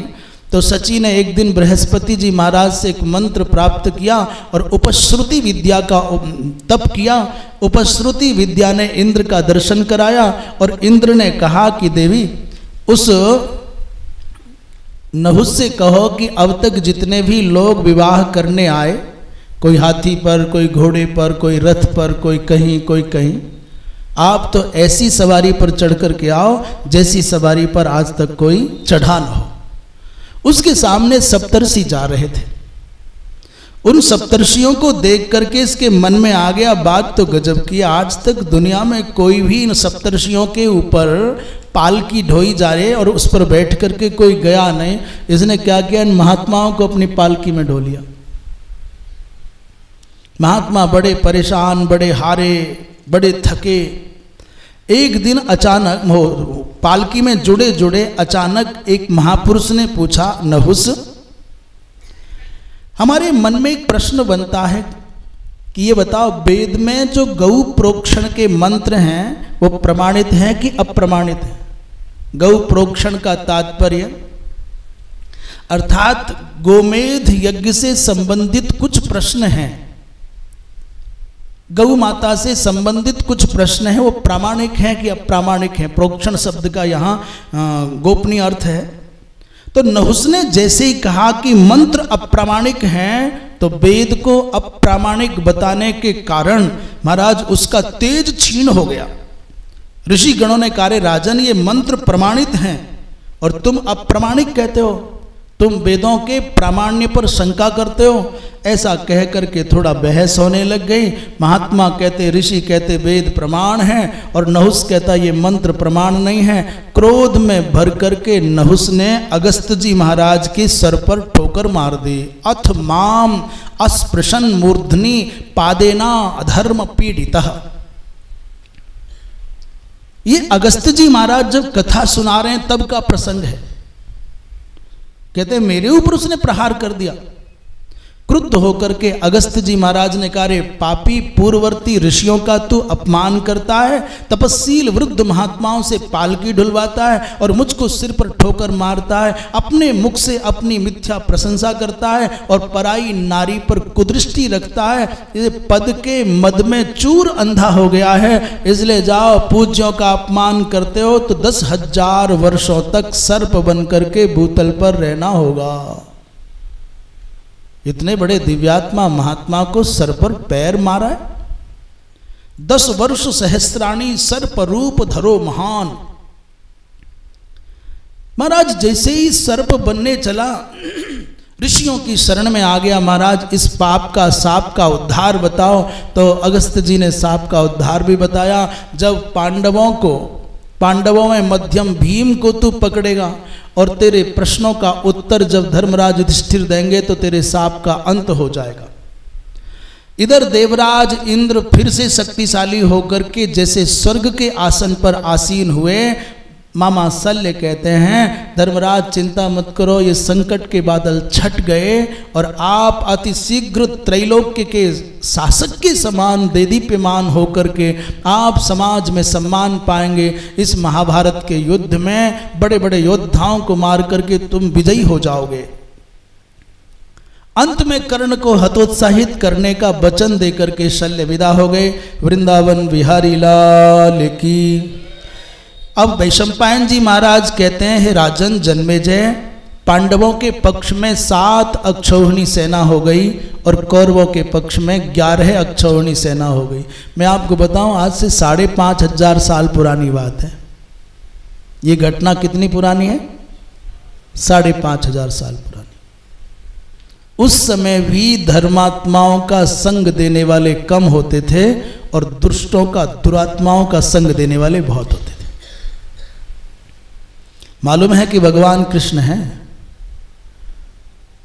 तो सची ने एक दिन बृहस्पति जी महाराज से एक मंत्र प्राप्त किया और उपश्रुति विद्या का तप किया। उपश्रुति विद्या ने इंद्र का दर्शन कराया और इंद्र ने कहा कि देवी उस नहुस से कहो कि अब तक जितने भी लोग विवाह करने आए, कोई हाथी पर, कोई घोड़े पर, कोई रथ पर, कोई कहीं, आप तो ऐसी सवारी पर चढ़ कर के आओ जैसी सवारी पर आज तक कोई चढ़ा न हो। उसके सामने सप्तर्षि जा रहे थे। उन सप्तर्षियों को देख करके इसके मन में आ गया, बात तो गजब की, आज तक दुनिया में कोई भी इन सप्तर्षियों के ऊपर पालकी ढोई जा रही और उस पर बैठ करके कोई गया नहीं। इसने क्या किया, इन महात्माओं को अपनी पालकी में ढो लिया। महात्मा बड़े परेशान, बड़े हारे, बड़े थके। एक दिन अचानक पालकी में जुड़े जुड़े अचानक एक महापुरुष ने पूछा, नहुस, हमारे मन में एक प्रश्न बनता है कि ये बताओ, वेद में जो गौ प्रोक्षण के मंत्र हैं वो प्रमाणित हैं कि अप्रमाणित हैं? गौ प्रोक्षण का तात्पर्य अर्थात गोमेध यज्ञ से संबंधित कुछ प्रश्न हैं, गौ माता से संबंधित कुछ प्रश्न हैं, वो प्रामाणिक हैं कि अप्रामाणिक हैं? प्रोक्षण शब्द का यहाँ गोपनीय अर्थ है। तो नहुस ने जैसे ही कहा कि मंत्र अप्रामाणिक हैं, तो वेद को अप्रामाणिक बताने के कारण महाराज उसका तेज क्षीण हो गया। ऋषि गणों ने कहा, राजन ये मंत्र प्रमाणित हैं और तुम अप्रामाणिक कहते हो, तुम वेदों के प्रामाण्य पर शंका करते हो। ऐसा कह करके थोड़ा बहस होने लग गई। महात्मा कहते, ऋषि कहते वेद प्रमाण है और नहुस कहता ये मंत्र प्रमाण नहीं है। क्रोध में भर करके नहुस ने अगस्त जी महाराज के सर पर ठोकर मार दी। अथ माम अस्पृशन मूर्धनि पादेना अधर्म पीड़ितः। ये अगस्त जी महाराज जब कथा सुना रहे हैं तब का प्रसंग है। कहते मेरे ऊपर उसने प्रहार कर दिया। क्रुद्ध होकर के अगस्त्य जी महाराज ने कहा, रे पापी, पूर्ववर्ती ऋषियों का तू अपमान करता है, तपस्वील वृद्ध महात्माओं से पालकी ढुलवाता है और मुझको सिर पर ठोकर मारता है, अपने मुख से अपनी मिथ्या प्रशंसा करता है और पराई नारी पर कुदृष्टि रखता है। ये पद के मद में चूर अंधा हो गया है, इसलिए जाओ, पूज्यों का अपमान करते हो तो 10,000 वर्षों तक सर्प बन करके भूतल पर रहना होगा। इतने बड़े दिव्यात्मा महात्मा को सर पर पैर मारा है। 10 वर्ष सहस्राणी सर्प रूप धरो महान। महाराज जैसे ही सर्प बनने चला, ऋषियों की शरण में आ गया, महाराज इस पाप का, साप का उद्धार बताओ। तो अगस्त्य जी ने साप का उद्धार भी बताया। जब पांडवों में मध्यम भीम को तू पकड़ेगा और तेरे प्रश्नों का उत्तर जब धर्मराज युधिष्ठिर देंगे तो तेरे साप का अंत हो जाएगा। इधर देवराज इंद्र फिर से शक्तिशाली होकर के जैसे स्वर्ग के आसन पर आसीन हुए। मामा शल्य कहते हैं, धर्मराज चिंता मत करो, ये संकट के बादल छट गए और आप अति शीघ्र त्रैलोक्य के शासक के समान देदीप्यमान होकर के आप समाज में सम्मान पाएंगे। इस महाभारत के युद्ध में बड़े बड़े योद्धाओं को मार करके तुम विजयी हो जाओगे। अंत में कर्ण को हतोत्साहित करने का वचन देकर के शल्य विदा हो गए। वृंदावन बिहारी लाल की। अब वैशंपायन जी महाराज कहते हैं, हे राजन जन्मेजय, पांडवों के पक्ष में 7 अक्षौहिणी सेना हो गई और कौरवों के पक्ष में 11 अक्षौहिणी सेना हो गई। मैं आपको बताऊं, आज से 5,500 साल पुरानी बात है। ये घटना कितनी पुरानी है? 5,500 साल पुरानी। उस समय भी धर्मात्माओं का संग देने वाले कम होते थे और दुष्टों का, दुरात्माओं का संग देने वाले बहुत होते थे। मालूम है कि भगवान कृष्ण हैं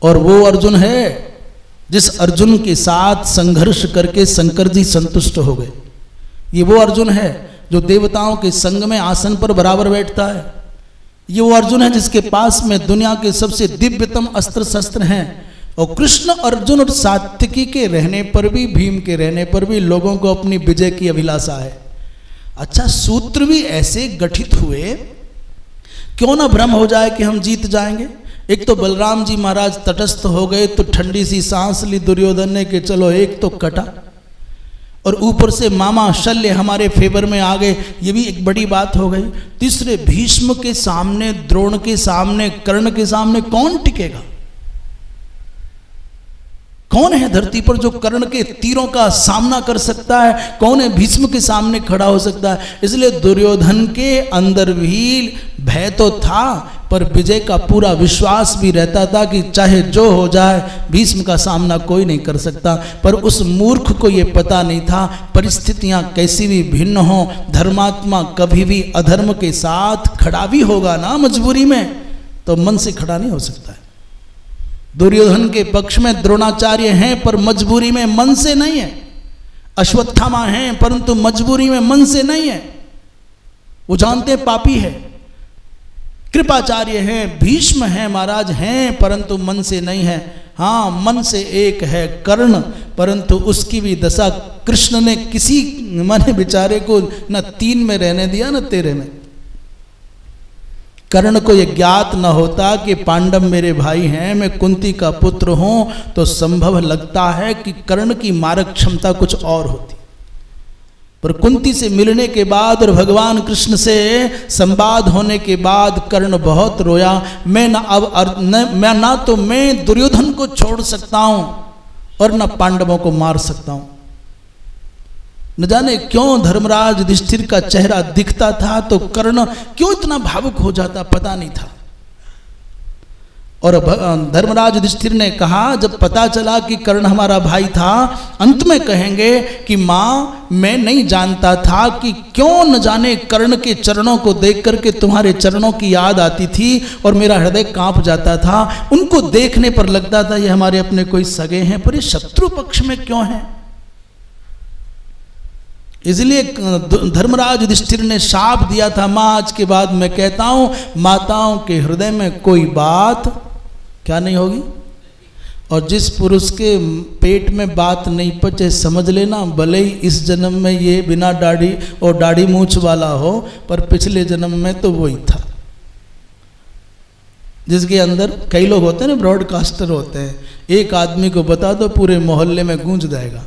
और वो अर्जुन है जिस अर्जुन के साथ संघर्ष करके शंकर जी संतुष्ट हो गए। ये वो अर्जुन है जो देवताओं के संग में आसन पर बराबर बैठता है। ये वो अर्जुन है जिसके पास में दुनिया के सबसे दिव्यतम अस्त्र शस्त्र हैं। और कृष्ण, अर्जुन और सात्विकी के रहने पर भी, भीम के रहने पर भी लोगों को अपनी विजय की अभिलाषा है। अच्छा, सूत्र भी ऐसे गठित हुए, क्यों ना भ्रम हो जाए कि हम जीत जाएंगे। एक तो बलराम जी महाराज तटस्थ हो गए तो ठंडी सी सांस ली दुर्योधन ने कि चलो एक तो कटा, और ऊपर से मामा शल्य हमारे फेवर में आ गए, ये भी एक बड़ी बात हो गई। तीसरे भीष्म के सामने, द्रोण के सामने, कर्ण के सामने कौन टिकेगा? कौन है धरती पर जो कर्ण के तीरों का सामना कर सकता है? कौन है भीष्म के सामने खड़ा हो सकता है? इसलिए दुर्योधन के अंदर भी भय तो था, पर विजय का पूरा विश्वास भी रहता था कि चाहे जो हो जाए भीष्म का सामना कोई नहीं कर सकता। पर उस मूर्ख को ये पता नहीं था, परिस्थितियां कैसी भी भिन्न हो, धर्मात्मा कभी भी अधर्म के साथ खड़ा भी होगा ना मजबूरी में, तो मन से खड़ा नहीं हो सकता है। दुर्योधन के पक्ष में द्रोणाचार्य हैं पर मजबूरी में, मन से नहीं है। अश्वत्थामा हैं परंतु मजबूरी में, मन से नहीं है। वो जानते पापी है। कृपाचार्य हैं, भीष्म हैं, महाराज हैं, परंतु मन से नहीं है। हाँ, मन से एक है कर्ण, परंतु उसकी भी दशा कृष्ण ने किसी मन बेचारे को न 3 में रहने दिया न 13 में। कर्ण को यह ज्ञात न होता कि पांडव मेरे भाई हैं, मैं कुंती का पुत्र हूं, तो संभव लगता है कि कर्ण की मारक क्षमता कुछ और होती। पर कुंती से मिलने के बाद और भगवान कृष्ण से संवाद होने के बाद कर्ण बहुत रोया। मैं ना तो मैं दुर्योधन को छोड़ सकता हूं और न पांडवों को मार सकता हूं। न जाने क्यों धर्मराज युधिष्ठिर का चेहरा दिखता था तो कर्ण क्यों इतना भावुक हो जाता, पता नहीं था। और धर्मराज युधिष्ठिर ने कहा, जब पता चला कि कर्ण हमारा भाई था, अंत में कहेंगे कि माँ मैं नहीं जानता था कि क्यों न जाने कर्ण के चरणों को देख करके तुम्हारे चरणों की याद आती थी और मेरा हृदय कांप जाता था। उनको देखने पर लगता था ये हमारे अपने कोई सगे हैं, पर ये शत्रु पक्ष में क्यों हैं। इसलिए धर्मराज युधिष्ठिर ने शाप दिया था, माँ आज के बाद मैं कहता हूं माताओं के हृदय में कोई बात क्या नहीं होगी। और जिस पुरुष के पेट में बात नहीं पचे, समझ लेना भले ही इस जन्म में ये बिना दाढ़ी और दाढ़ी मूंछ वाला हो, पर पिछले जन्म में तो वही था। जिसके अंदर कई लोग होते हैं ना, ब्रॉडकास्टर होते हैं, एक आदमी को बता दो पूरे मोहल्ले में गूंज जाएगा।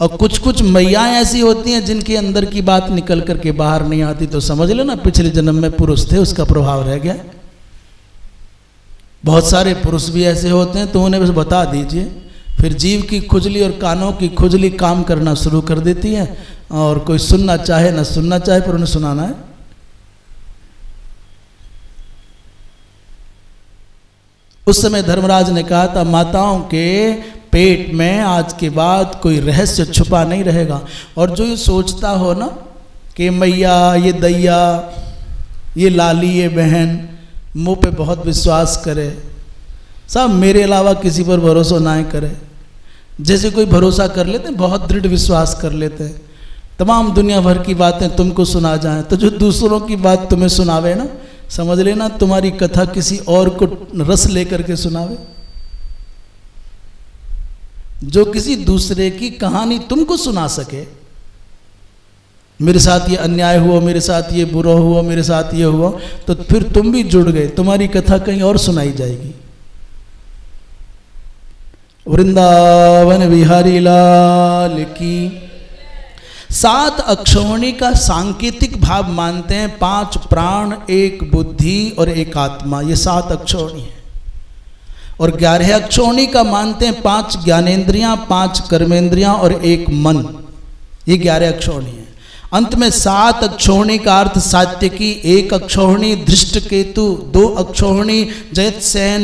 और कुछ कुछ मैयाँ ऐसी होती हैं जिनके अंदर की बात निकल करके बाहर नहीं आती, तो समझ लेना पिछले जन्म में पुरुष थे, उसका प्रभाव रह गया। बहुत सारे पुरुष भी ऐसे होते हैं, तो उन्हें बस बता दीजिए, फिर जीव की खुजली और कानों की खुजली काम करना शुरू कर देती है, और कोई सुनना चाहे ना सुनना चाहे, पर उन्हें सुनाना है। उस समय धर्मराज ने कहा था, माताओं के पेट में आज के बाद कोई रहस्य छुपा नहीं रहेगा। और जो ये सोचता हो ना कि मैया, ये दैया, ये लाली, ये बहन मुँह पे बहुत विश्वास करे, सब मेरे अलावा किसी पर भरोसा ना करे। जैसे कोई भरोसा कर लेते हैं, बहुत दृढ़ विश्वास कर लेते हैं, तमाम दुनिया भर की बातें तुमको सुना जाएं, तो जो दूसरों की बात तुम्हें सुनावे ना, समझ लेना तुम्हारी कथा किसी और को रस लेकर के सुनावे। जो किसी दूसरे की कहानी तुमको सुना सके, मेरे साथ ये अन्याय हुआ, मेरे साथ ये बुरा हुआ, मेरे साथ ये हुआ, तो फिर तुम भी जुड़ गए, तुम्हारी कथा कहीं और सुनाई जाएगी। वृंदावन बिहारी लाल की। 7 अक्षौहिणी का सांकेतिक भाव मानते हैं, 5 प्राण, 1 बुद्धि और 1 आत्मा, ये 7 अक्षौहिणी है। और 11 अक्षौहिणी का मानते हैं 5 ज्ञानेंद्रियां, 5 कर्मेंद्रियां और 1 मन, ये 11 अक्षौहिणी है। अंत में 7 अक्षौहिणी का अर्थ सात्यकी 1 अक्षौहिणी, धृष्टकेतु 2 अक्षौहिणी, जयतसेन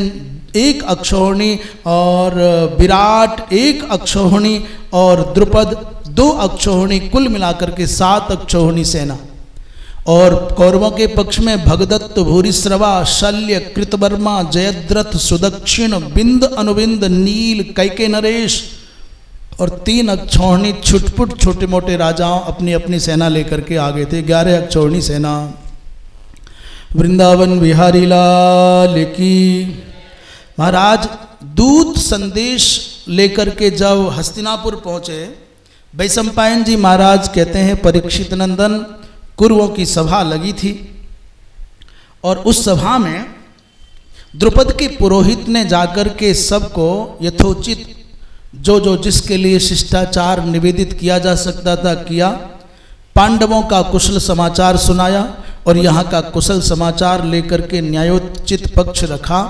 1 अक्षौहिणी और विराट 1 अक्षौहिणी और द्रुपद 2 अक्षौहिणी, कुल मिलाकर के 7 अक्षौहिणी सेना। और कौरवों के पक्ष में भगदत्त, भूरिश्रवा, शल्य, कृतवर्मा, जयद्रथ, सुदक्षिण, बिंद, अनुबिंद, नील, कैके नरेश और 3 अक्षौहिणी छुटपुट छोटे मोटे राजाओं अपनी अपनी सेना लेकर के आ गए थे। 11 अक्षौहिणी सेना। वृंदावन बिहारी लाल की। महाराज दूत संदेश लेकर के जब हस्तिनापुर पहुंचे, वैशंपायन जी महाराज कहते हैं, परीक्षित नंदन, कुरुओं की सभा लगी थी और उस सभा में द्रुपद के पुरोहित ने जाकर के सबको यथोचित जो जो जिसके लिए शिष्टाचार निवेदित किया जा सकता था किया। पांडवों का कुशल समाचार सुनाया और यहाँ का कुशल समाचार लेकर के न्यायोचित पक्ष रखा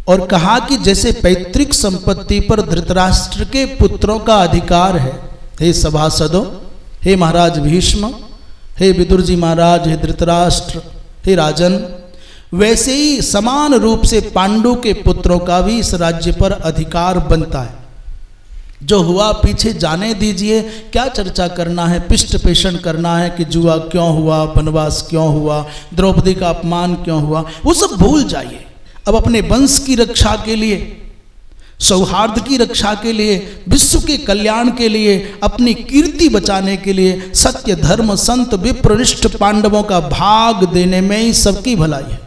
और कहा कि जैसे पैतृक संपत्ति पर धृतराष्ट्र के पुत्रों का अधिकार है, हे सभासदों, हे महाराज भीष्म, हे विदुर जी महाराज, हे धृतराष्ट्र, हे राजन, वैसे ही समान रूप से पांडु के पुत्रों का भी इस राज्य पर अधिकार बनता है। जो हुआ पीछे जाने दीजिए, क्या चर्चा करना है, पिष्ट पेषण करना है कि जुआ क्यों हुआ, वनवास क्यों हुआ, द्रौपदी का अपमान क्यों हुआ, वो सब भूल जाइए। अब अपने वंश की रक्षा के लिए, सौहार्द की रक्षा के लिए, विश्व के कल्याण के लिए, अपनी कीर्ति बचाने के लिए, सत्य धर्म संत विप्रनिष्ठ पांडवों का भाग देने में ही सबकी भलाई है।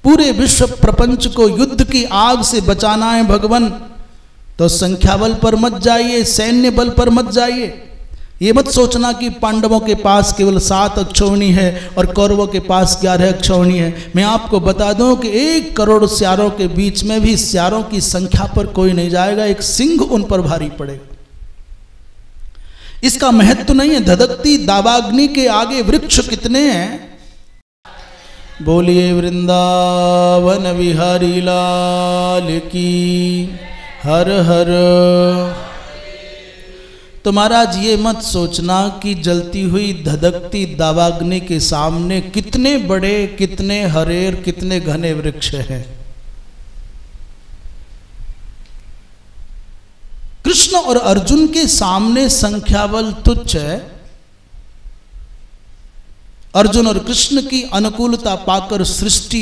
पूरे विश्व प्रपंच को युद्ध की आग से बचाना है भगवान, तो संख्या बल पर मत जाइए, सैन्य बल पर मत जाइए। ये मत सोचना कि पांडवों के पास केवल 7 अक्षौहिणी है और कौरवों के पास 11 अक्षौहिणी है। मैं आपको बता दूं कि 1 करोड़ स्यारों के बीच में भी स्यारों की संख्या पर कोई नहीं जाएगा, एक सिंह उन पर भारी पड़ेगा। इसका महत्व नहीं है। धधकती दावाग्नि के आगे वृक्ष कितने हैं। बोलिए वृंदावन बिहारी लाल की। हर हर। तो महाराज ये मत सोचना कि जलती हुई धधकती दावाग्नि के सामने कितने बड़े, कितने हरेर, कितने घने वृक्ष हैं। कृष्ण और अर्जुन के सामने संख्याबल तुच्छ है। अर्जुन और कृष्ण की अनुकूलता पाकर सृष्टि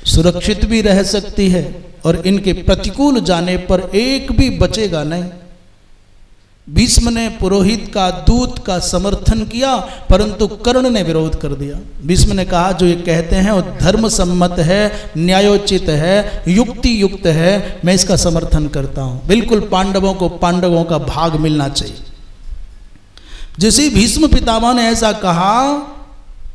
सुरक्षित भी रह सकती है और इनके प्रतिकूल जाने पर एक भी बचेगा नहीं। भीष्म ने पुरोहित का, दूत का समर्थन किया, परंतु कर्ण ने विरोध कर दिया। भीष्म ने कहा जो ये कहते हैं वो धर्म सम्मत है, न्यायोचित है, युक्ति युक्त है, मैं इसका समर्थन करता हूं। बिल्कुल पांडवों को पांडवों का भाग मिलना चाहिए। जैसे भीष्म पितामह ने ऐसा कहा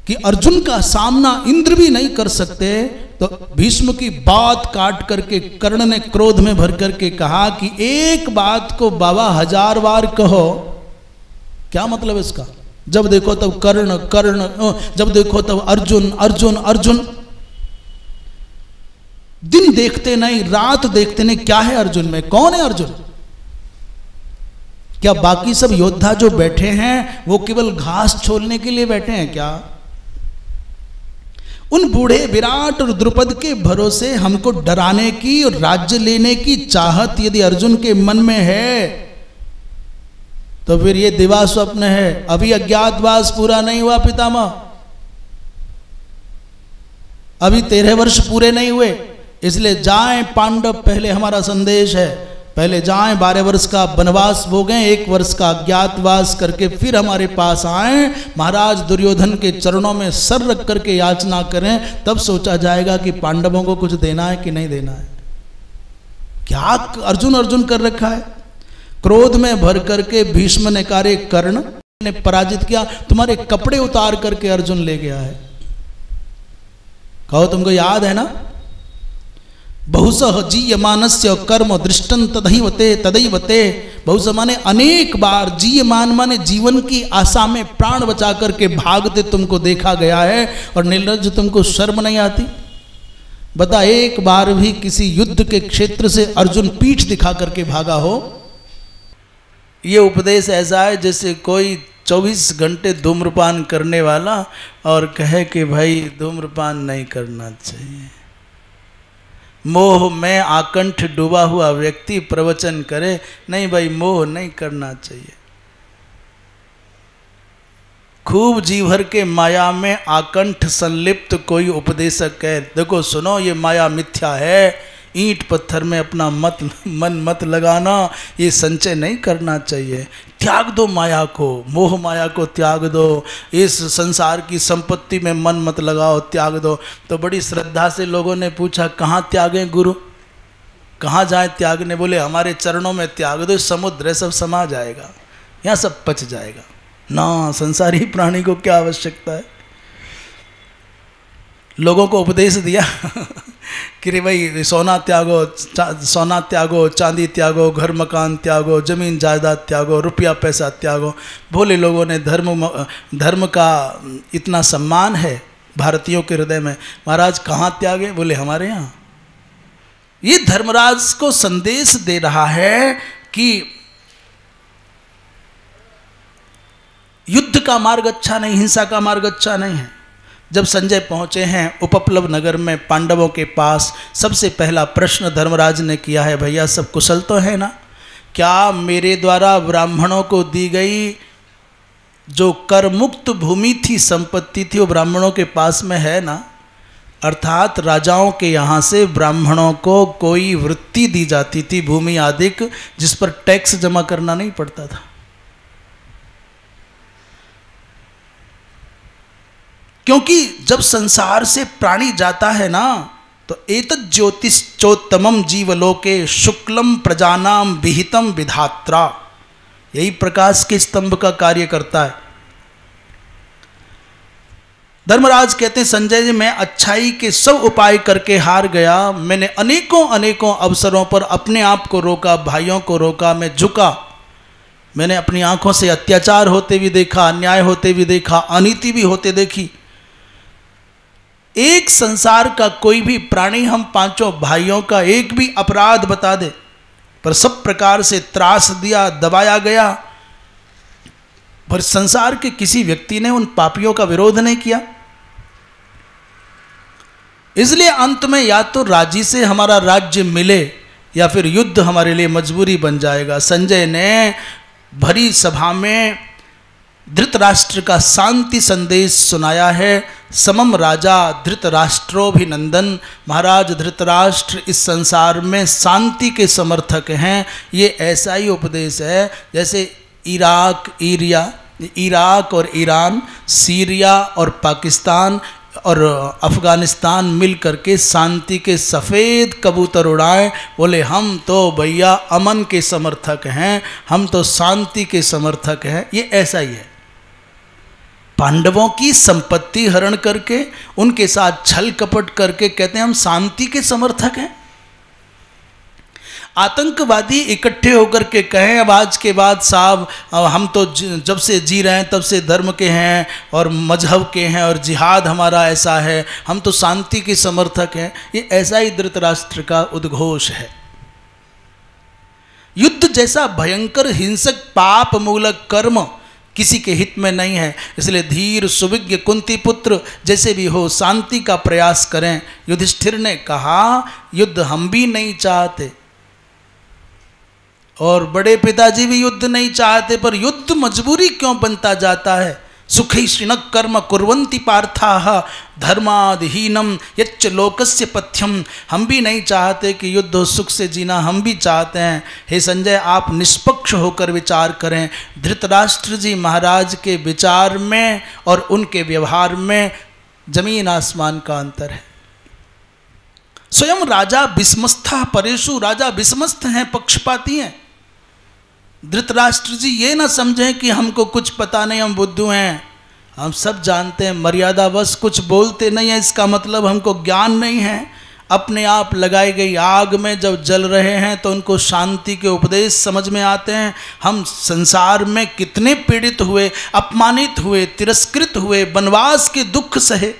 कि अर्जुन का सामना इंद्र भी नहीं कर सकते, तो भीष्म की बात काट करके कर्ण ने क्रोध में भर करके कहा कि एक बात को बाबा 1000 बार कहो, क्या मतलब इसका? जब देखो तब कर्ण कर्ण, जब देखो तब अर्जुन अर्जुन अर्जुन, दिन देखते नहीं, रात देखते नहीं, क्या है अर्जुन में? कौन है अर्जुन? क्या बाकी सब योद्धा जो बैठे हैं वो केवल घास छोलने के लिए बैठे हैं क्या? उन बूढ़े विराट और द्रुपद के भरोसे हमको डराने की और राज्य लेने की चाहत यदि अर्जुन के मन में है तो फिर ये दिवा स्वप्न है। अभी अज्ञातवास पूरा नहीं हुआ पितामह, अभी 13 वर्ष पूरे नहीं हुए, इसलिए जाएं पांडव, पहले हमारा संदेश है, पहले जाएं, 12 वर्ष का वनवास भोगें, 1 वर्ष का अज्ञातवास करके फिर हमारे पास आएं, महाराज दुर्योधन के चरणों में सर रख करके याचना करें, तब सोचा जाएगा कि पांडवों को कुछ देना है कि नहीं देना है। क्या अर्जुन अर्जुन कर रखा है? क्रोध में भर करके भीष्म ने कहा कर्ण ने पराजित किया, तुम्हारे कपड़े उतार करके अर्जुन ले गया है। कहो तुमको याद है ना? बहुसह जीयमानस्य कर्म दृष्टं तदैवते तदैवते। बहुसह माने अनेक बार, जीयमान माने जीवन की आशा में प्राण बचा करके भागते तुमको देखा गया है, और निर्लज्ज तुमको शर्म नहीं आती? बता, एक बार भी किसी युद्ध के क्षेत्र से अर्जुन पीठ दिखा करके भागा हो? ये उपदेश ऐसा है जैसे कोई 24 घंटे धूम्रपान करने वाला और कहे कि भाई धूम्रपान नहीं करना चाहिए। मोह में आकंठ डूबा हुआ व्यक्ति प्रवचन करे, नहीं भाई मोह नहीं करना चाहिए। खूब जी भर के माया में आकंठ संलिप्त कोई उपदेशक है, देखो सुनो ये माया मिथ्या है, ईंट पत्थर में अपना मन मत लगाना, ये संचय नहीं करना चाहिए, त्याग दो माया को, मोह माया को त्याग दो, इस संसार की संपत्ति में मन मत लगाओ, त्याग दो। तो बड़ी श्रद्धा से लोगों ने पूछा कहाँ त्यागें गुरु, कहाँ जाए त्यागने? बोले हमारे चरणों में त्याग दो, समुद्र है सब समा जाएगा, यहाँ सब पच जाएगा ना, संसारी प्राणी को क्या आवश्यकता है। लोगों को उपदेश दिया कि रे भाई सोना त्यागो, चांदी त्यागो, घर मकान त्यागो, जमीन जायदाद त्यागो, रुपया पैसा त्यागो। भोले लोगों ने धर्म का इतना सम्मान है भारतीयों के हृदय में, महाराज कहाँ त्यागे? बोले हमारे यहाँ। ये धर्मराज को संदेश दे रहा है कि युद्ध का मार्ग अच्छा नहीं, हिंसा का मार्ग अच्छा नहीं है। जब संजय पहुंचे हैं उपप्लव नगर में पांडवों के पास, सबसे पहला प्रश्न धर्मराज ने किया है, भैया सब कुशल तो है ना? क्या मेरे द्वारा ब्राह्मणों को दी गई जो कर मुक्त भूमि थी, संपत्ति थी, वो ब्राह्मणों के पास में है ना? अर्थात राजाओं के यहाँ से ब्राह्मणों को कोई वृत्ति दी जाती थी, भूमि आदि, जिस पर टैक्स जमा करना नहीं पड़ता था। क्योंकि जब संसार से प्राणी जाता है ना, तो एतत् ज्योतिश्चोत्तमम जीवलोके शुक्लम प्रजानाम विहितम विधात्रा, यही प्रकाश के स्तंभ का कार्य करता है। धर्मराज कहते हैं संजय जी, मैं अच्छाई के सब उपाय करके हार गया, मैंने अनेकों अनेकों अवसरों पर अपने आप को रोका, भाइयों को रोका, मैं झुका, मैंने अपनी आंखों से अत्याचार होते भी देखा, अन्याय होते भी देखा, अनीति भी होते देखी। एक संसार का कोई भी प्राणी हम पांचों भाइयों का एक भी अपराध बता दे, पर सब प्रकार से त्रास दिया, दबाया गया, पर संसार के किसी व्यक्ति ने उन पापियों का विरोध नहीं किया। इसलिए अंत में या तो राजी से हमारा राज्य मिले या फिर युद्ध हमारे लिए मजबूरी बन जाएगा। संजय ने भरी सभा में धृतराष्ट्र का शांति संदेश सुनाया है। समम राजा धृतराष्ट्रोभिनंदन, महाराज धृतराष्ट्र इस संसार में शांति के समर्थक हैं। ये ऐसा ही उपदेश है जैसे इराक और ईरान, सीरिया और पाकिस्तान और अफ़गानिस्तान मिल करके शांति के सफ़ेद कबूतर उड़ाए, बोले हम तो भैया अमन के समर्थक हैं, हम तो शांति के समर्थक हैं। ये ऐसा ही है, पांडवों की संपत्ति हरण करके उनके साथ छल कपट करके कहते हैं हम शांति के समर्थक हैं। आतंकवादी इकट्ठे होकर के कहें अब आज के बाद साहब हम तो जब से जी रहे हैं तब से धर्म के हैं और मजहब के हैं और जिहाद हमारा ऐसा है, हम तो शांति के समर्थक हैं, ये ऐसा ही धृतराष्ट्र का उद्घोष है। युद्ध जैसा भयंकर हिंसक पाप मूलक कर्म किसी के हित में नहीं है, इसलिए धीर सुविज्ञ कुंती पुत्र जैसे भी हो शांति का प्रयास करें। युधिष्ठिर ने कहा युद्ध हम भी नहीं चाहते और बड़े पिताजी भी युद्ध नहीं चाहते, पर युद्ध मजबूरी क्यों बनता जाता है। सुखी श्रीनक कर्म कुर्वन्ति पार्थाः धर्मादहीनम यच्च लोकस्य पथ्यम। हम भी नहीं चाहते कि युद्ध हो, सुख से जीना हम भी चाहते हैं। हे संजय, आप निष्पक्ष होकर विचार करें। धृतराष्ट्र जी महाराज के विचार में और उनके व्यवहार में जमीन आसमान का अंतर है। स्वयं राजा विस्मस्था परेशु, राजा विस्मस्त हैं, पक्षपाती हैं। धृतराष्ट्र जी ये ना समझें कि हमको कुछ पता नहीं, हम बुद्धू हैं, हम सब जानते हैं, मर्यादावश कुछ बोलते नहीं है, इसका मतलब हमको ज्ञान नहीं है। अपने आप लगाई गई आग में जब जल रहे हैं तो उनको शांति के उपदेश समझ में आते हैं। हम संसार में कितने पीड़ित हुए, अपमानित हुए, तिरस्कृत हुए, वनवास के दुख सहे,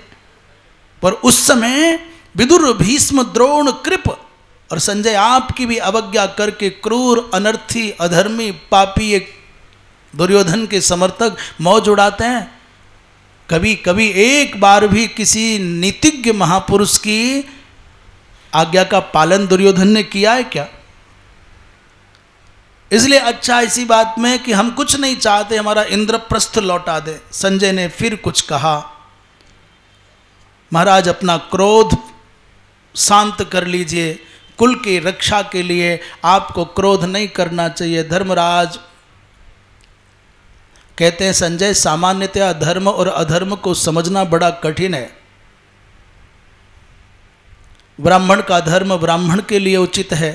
पर उस समय विदुर, भीष्म, द्रोण, कृप और संजय आपकी भी अवज्ञा करके क्रूर, अनर्थी, अधर्मी, पापी एक दुर्योधन के समर्थक मौज उड़ाते हैं। कभी कभी एक बार भी किसी नीतिज्ञ महापुरुष की आज्ञा का पालन दुर्योधन ने किया है क्या? इसलिए अच्छा इसी बात में कि हम कुछ नहीं चाहते, हमारा इंद्रप्रस्थ लौटा दे। संजय ने फिर कुछ कहा, महाराज अपना क्रोध शांत कर लीजिए, कुल की रक्षा के लिए आपको क्रोध नहीं करना चाहिए। धर्मराज कहते हैं संजय, सामान्यतया धर्म और अधर्म को समझना बड़ा कठिन है। ब्राह्मण का धर्म ब्राह्मण के लिए उचित है,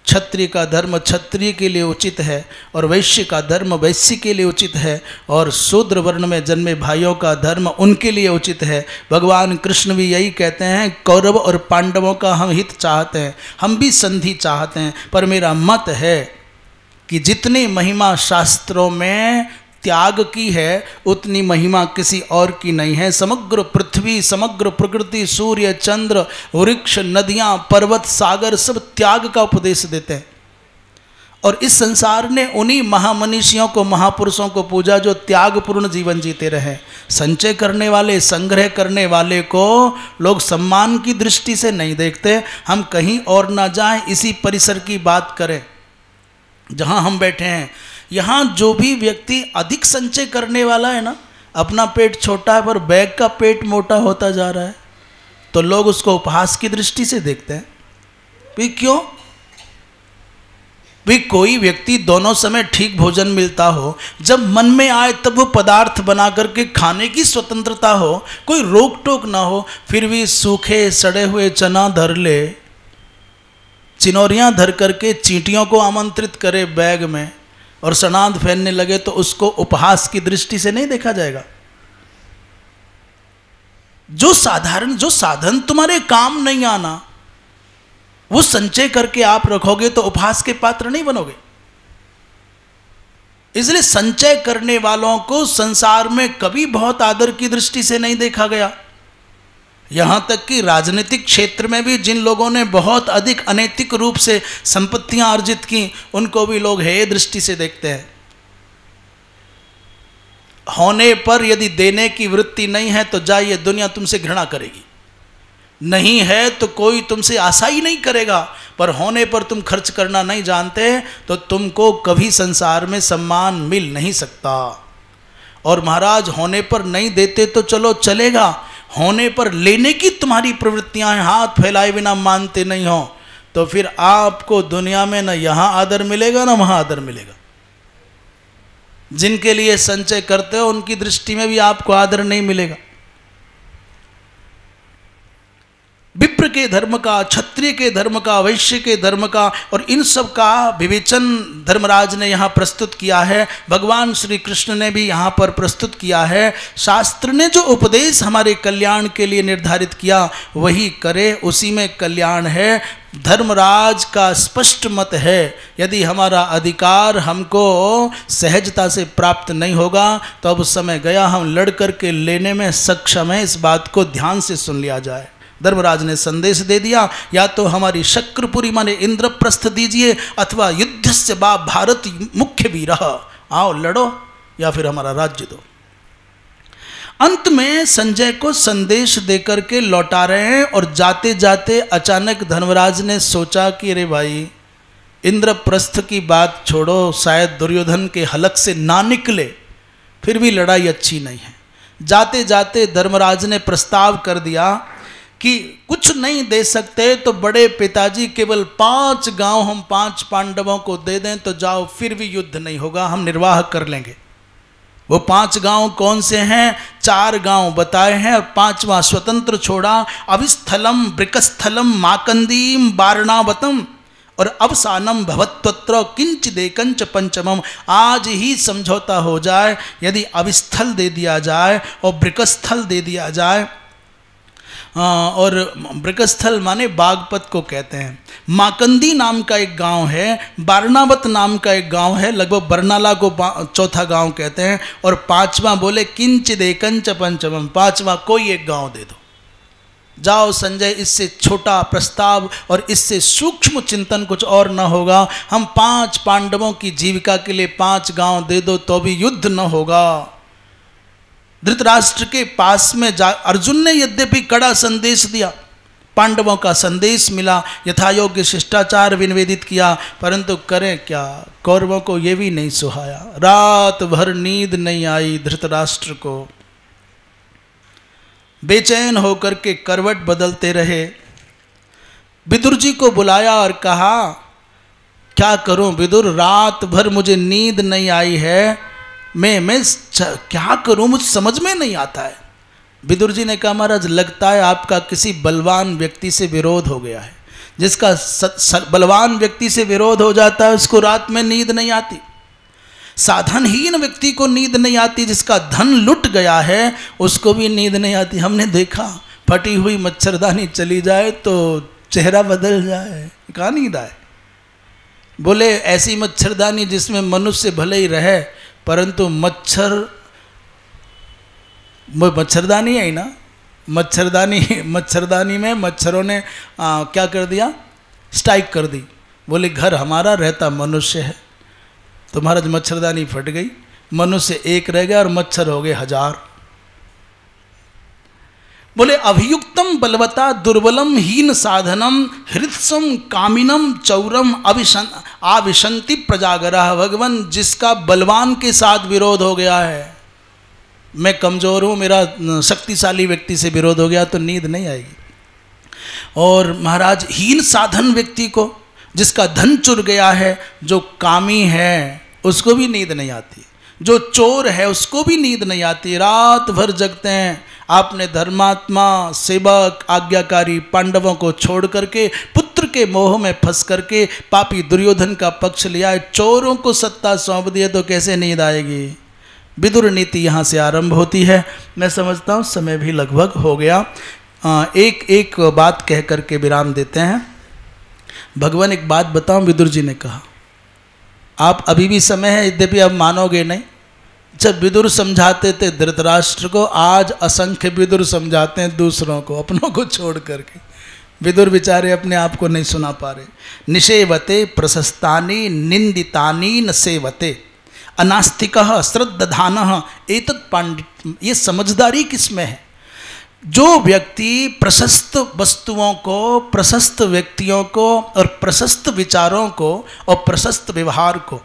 क्षत्रिय का धर्म क्षत्रिय के लिए उचित है, और वैश्य का धर्म वैश्य के लिए उचित है, और शूद्र वर्ण में जन्मे भाइयों का धर्म उनके लिए उचित है। भगवान कृष्ण भी यही कहते हैं, कौरव और पांडवों का हम हित चाहते हैं, हम भी संधि चाहते हैं, पर मेरा मत है कि जितनी महिमा शास्त्रों में त्याग की है उतनी महिमा किसी और की नहीं है। समग्र पृथ्वी, समग्र प्रकृति, सूर्य, चंद्र, वृक्ष, नदियाँ, पर्वत, सागर सब त्याग का उपदेश देते हैं। और इस संसार ने उन्हीं महामनीषियों को, महापुरुषों को पूजा जो त्यागपूर्ण जीवन जीते रहे। संचय करने वाले, संग्रह करने वाले को लोग सम्मान की दृष्टि से नहीं देखते। हम कहीं और ना जाएं, इसी परिसर की बात करें जहाँ हम बैठे हैं। यहाँ जो भी व्यक्ति अधिक संचय करने वाला है ना, अपना पेट छोटा है पर बैग का पेट मोटा होता जा रहा है, तो लोग उसको उपहास की दृष्टि से देखते हैं। भी क्यों? भी कोई व्यक्ति दोनों समय ठीक भोजन मिलता हो, जब मन में आए तब वो पदार्थ बना करके खाने की स्वतंत्रता हो, कोई रोक टोक ना हो, फिर भी सूखे सड़े हुए चना धर ले, चिनौरियाँ धर करके चींटियों को आमंत्रित करे बैग में और सनाद फैलने लगे, तो उसको उपहास की दृष्टि से नहीं देखा जाएगा। जो साधन तुम्हारे काम नहीं आना, वो संचय करके आप रखोगे तो उपहास के पात्र नहीं बनोगे। इसलिए संचय करने वालों को संसार में कभी बहुत आदर की दृष्टि से नहीं देखा गया। यहाँ तक कि राजनीतिक क्षेत्र में भी जिन लोगों ने बहुत अधिक अनैतिक रूप से संपत्तियां अर्जित की, उनको भी लोग हेय दृष्टि से देखते हैं। होने पर यदि देने की वृत्ति नहीं है तो जाइए, दुनिया तुमसे घृणा करेगी। नहीं है तो कोई तुमसे आशा ही नहीं करेगा, पर होने पर तुम खर्च करना नहीं जानते तो तुमको कभी संसार में सम्मान मिल नहीं सकता। और महाराज होने पर नहीं देते तो चलो चलेगा, होने पर लेने की तुम्हारी प्रवृत्तियां हैं, हाथ फैलाए बिना मानते नहीं हो, तो फिर आपको दुनिया में न यहाँ आदर मिलेगा न वहाँ आदर मिलेगा। जिनके लिए संचय करते हो उनकी दृष्टि में भी आपको आदर नहीं मिलेगा। विप्र के धर्म का, क्षत्रिय के धर्म का, वैश्य के धर्म का और इन सब का विवेचन धर्मराज ने यहाँ प्रस्तुत किया है। भगवान श्री कृष्ण ने भी यहाँ पर प्रस्तुत किया है। शास्त्र ने जो उपदेश हमारे कल्याण के लिए निर्धारित किया वही करे, उसी में कल्याण है। धर्मराज का स्पष्ट मत है, यदि हमारा अधिकार हमको सहजता से प्राप्त नहीं होगा तो अब समय गया, हम लड़ करके लेने में सक्षम है। इस बात को ध्यान से सुन लिया जाए। धर्मराज ने संदेश दे दिया, या तो हमारी शक्रपुरी माने इंद्रप्रस्थ दीजिए अथवा युद्धस्य बा भारत मुख्य वीर, आओ लड़ो या फिर हमारा राज्य दो। अंत में संजय को संदेश देकर के लौटा रहे हैं और जाते जाते अचानक धर्मराज ने सोचा कि अरे भाई इंद्रप्रस्थ की बात छोड़ो, शायद दुर्योधन के हलक से ना निकले, फिर भी लड़ाई अच्छी नहीं है। जाते जाते धर्मराज ने प्रस्ताव कर दिया कि कुछ नहीं दे सकते तो बड़े पिताजी केवल 5 गांव हम 5 पांडवों को दे दें तो जाओ, फिर भी युद्ध नहीं होगा, हम निर्वाह कर लेंगे। वो 5 गांव कौन से हैं? 4 गांव बताए हैं और 5वां स्वतंत्र छोड़ा। अविस्थलम, ब्रिकस्थलम, माकंदीम, वारणावतम और अवसानम भवत्वत्र किंच देकंच पंचमम। आज ही समझौता हो जाए, यदि अविस्थल दे दिया जाए और ब्रिकस्थल दे दिया जाए, और ब्रिकस्थल माने बागपत को कहते हैं। माकंदी नाम का एक गांव है, बारनावत नाम का एक गांव है, लगभग बरनाला को चौथा गांव कहते हैं। और 5वां बोले किंच देकंच पंचमम, 5वां कोई एक गांव दे दो। जाओ संजय, इससे छोटा प्रस्ताव और इससे सूक्ष्म चिंतन कुछ और न होगा। हम 5 पांडवों की जीविका के लिए 5 गांव दे दो तो भी युद्ध न होगा। धृतराष्ट्र के पास में जा अर्जुन ने यद्यपि कड़ा संदेश दिया, पांडवों का संदेश मिला, यथायोग्य शिष्टाचार विनिवेदित किया, परंतु करें क्या, कौरवों को ये भी नहीं सुहाया। रात भर नींद नहीं आई धृतराष्ट्र को, बेचैन होकर के करवट बदलते रहे। विदुर जी को बुलाया और कहा क्या करूं विदुर, रात भर मुझे नींद नहीं आई है, मैं क्या करूं, मुझे समझ में नहीं आता है। विदुर जी ने कहा महाराज लगता है आपका किसी बलवान व्यक्ति से विरोध हो गया है। जिसका बलवान व्यक्ति से विरोध हो जाता है उसको रात में नींद नहीं आती। साधनहीन व्यक्ति को नींद नहीं आती, जिसका धन लुट गया है उसको भी नींद नहीं आती। हमने देखा फटी हुई मच्छरदानी चली जाए तो चेहरा बदल जाए, कहाँ नींद आए। बोले ऐसी मच्छरदानी जिसमें मनुष्य भले ही रहे परंतु मच्छरदानी है ना, मच्छरदानी में मच्छरों ने क्या कर दिया, स्ट्राइक कर दी। बोले घर हमारा रहता मनुष्य है। तो महाराज मच्छरदानी फट गई, मनुष्य एक रह गया और मच्छर हो गए 1000। बोले अभियुक्तम बलवता दुर्बलम हीन साधनम हृत्सम कामिनम चौरम आविशंति प्रजागरा। भगवान जिसका बलवान के साथ विरोध हो गया है, मैं कमजोर हूँ, मेरा शक्तिशाली व्यक्ति से विरोध हो गया तो नींद नहीं आएगी। और महाराज हीन साधन व्यक्ति को, जिसका धन चुर गया है, जो कामी है उसको भी नींद नहीं आती, जो चोर है उसको भी नींद नहीं आती, रात भर जगते हैं। आपने धर्मात्मा सेवक आज्ञाकारी पांडवों को छोड़ करके पुत्र के मोह में फंस करके पापी दुर्योधन का पक्ष लिया, चोरों को सत्ता सौंप दिए तो कैसे नींद आएगी। विदुर नीति यहाँ से आरंभ होती है। मैं समझता हूँ समय भी लगभग हो गया। एक बात कह करके विराम देते हैं। भगवान एक बात बताऊं, विदुर जी ने कहा आप अभी भी समय है, यद्यपि आप मानोगे नहीं। जब विदुर समझाते थे धृतराष्ट्र को, आज असंख्य विदुर समझाते हैं दूसरों को, अपनों को छोड़ करके। विदुर बेचारे अपने आप को नहीं सुना पा रहे। निषेवते प्रशस्तानि निंदितानि न सेवते अनास्तिकः श्रद्धानः एतत् पांडित। ये समझदारी किसमें है? जो व्यक्ति प्रशस्त वस्तुओं को, प्रशस्त व्यक्तियों को और प्रशस्त विचारों को और प्रशस्त व्यवहार को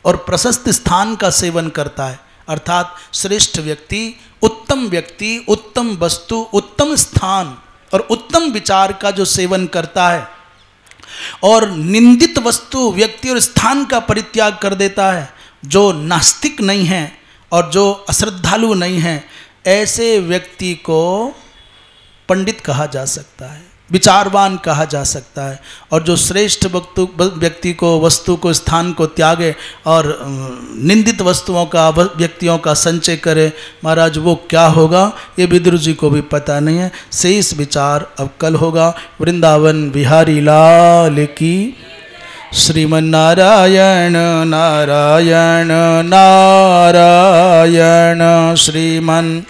और प्रशस्त स्थान का सेवन करता है, अर्थात श्रेष्ठ व्यक्ति, उत्तम वस्तु, उत्तम स्थान और उत्तम विचार का जो सेवन करता है और निंदित वस्तु, व्यक्ति और स्थान का परित्याग कर देता है, जो नास्तिक नहीं है और जो अश्रद्धालु नहीं है, ऐसे व्यक्ति को पंडित कहा जा सकता है, विचारवान कहा जा सकता है। और जो श्रेष्ठ व्यक्ति को, वस्तु को, स्थान को त्यागे और निंदित वस्तुओं का, व्यक्तियों का संचय करे, महाराज वो क्या होगा ये विदुर जी को भी पता नहीं है। शेष विचार अब कल होगा। वृंदावन बिहारी लाल की। श्रीमन नारायण नारायण नारायण श्रीमन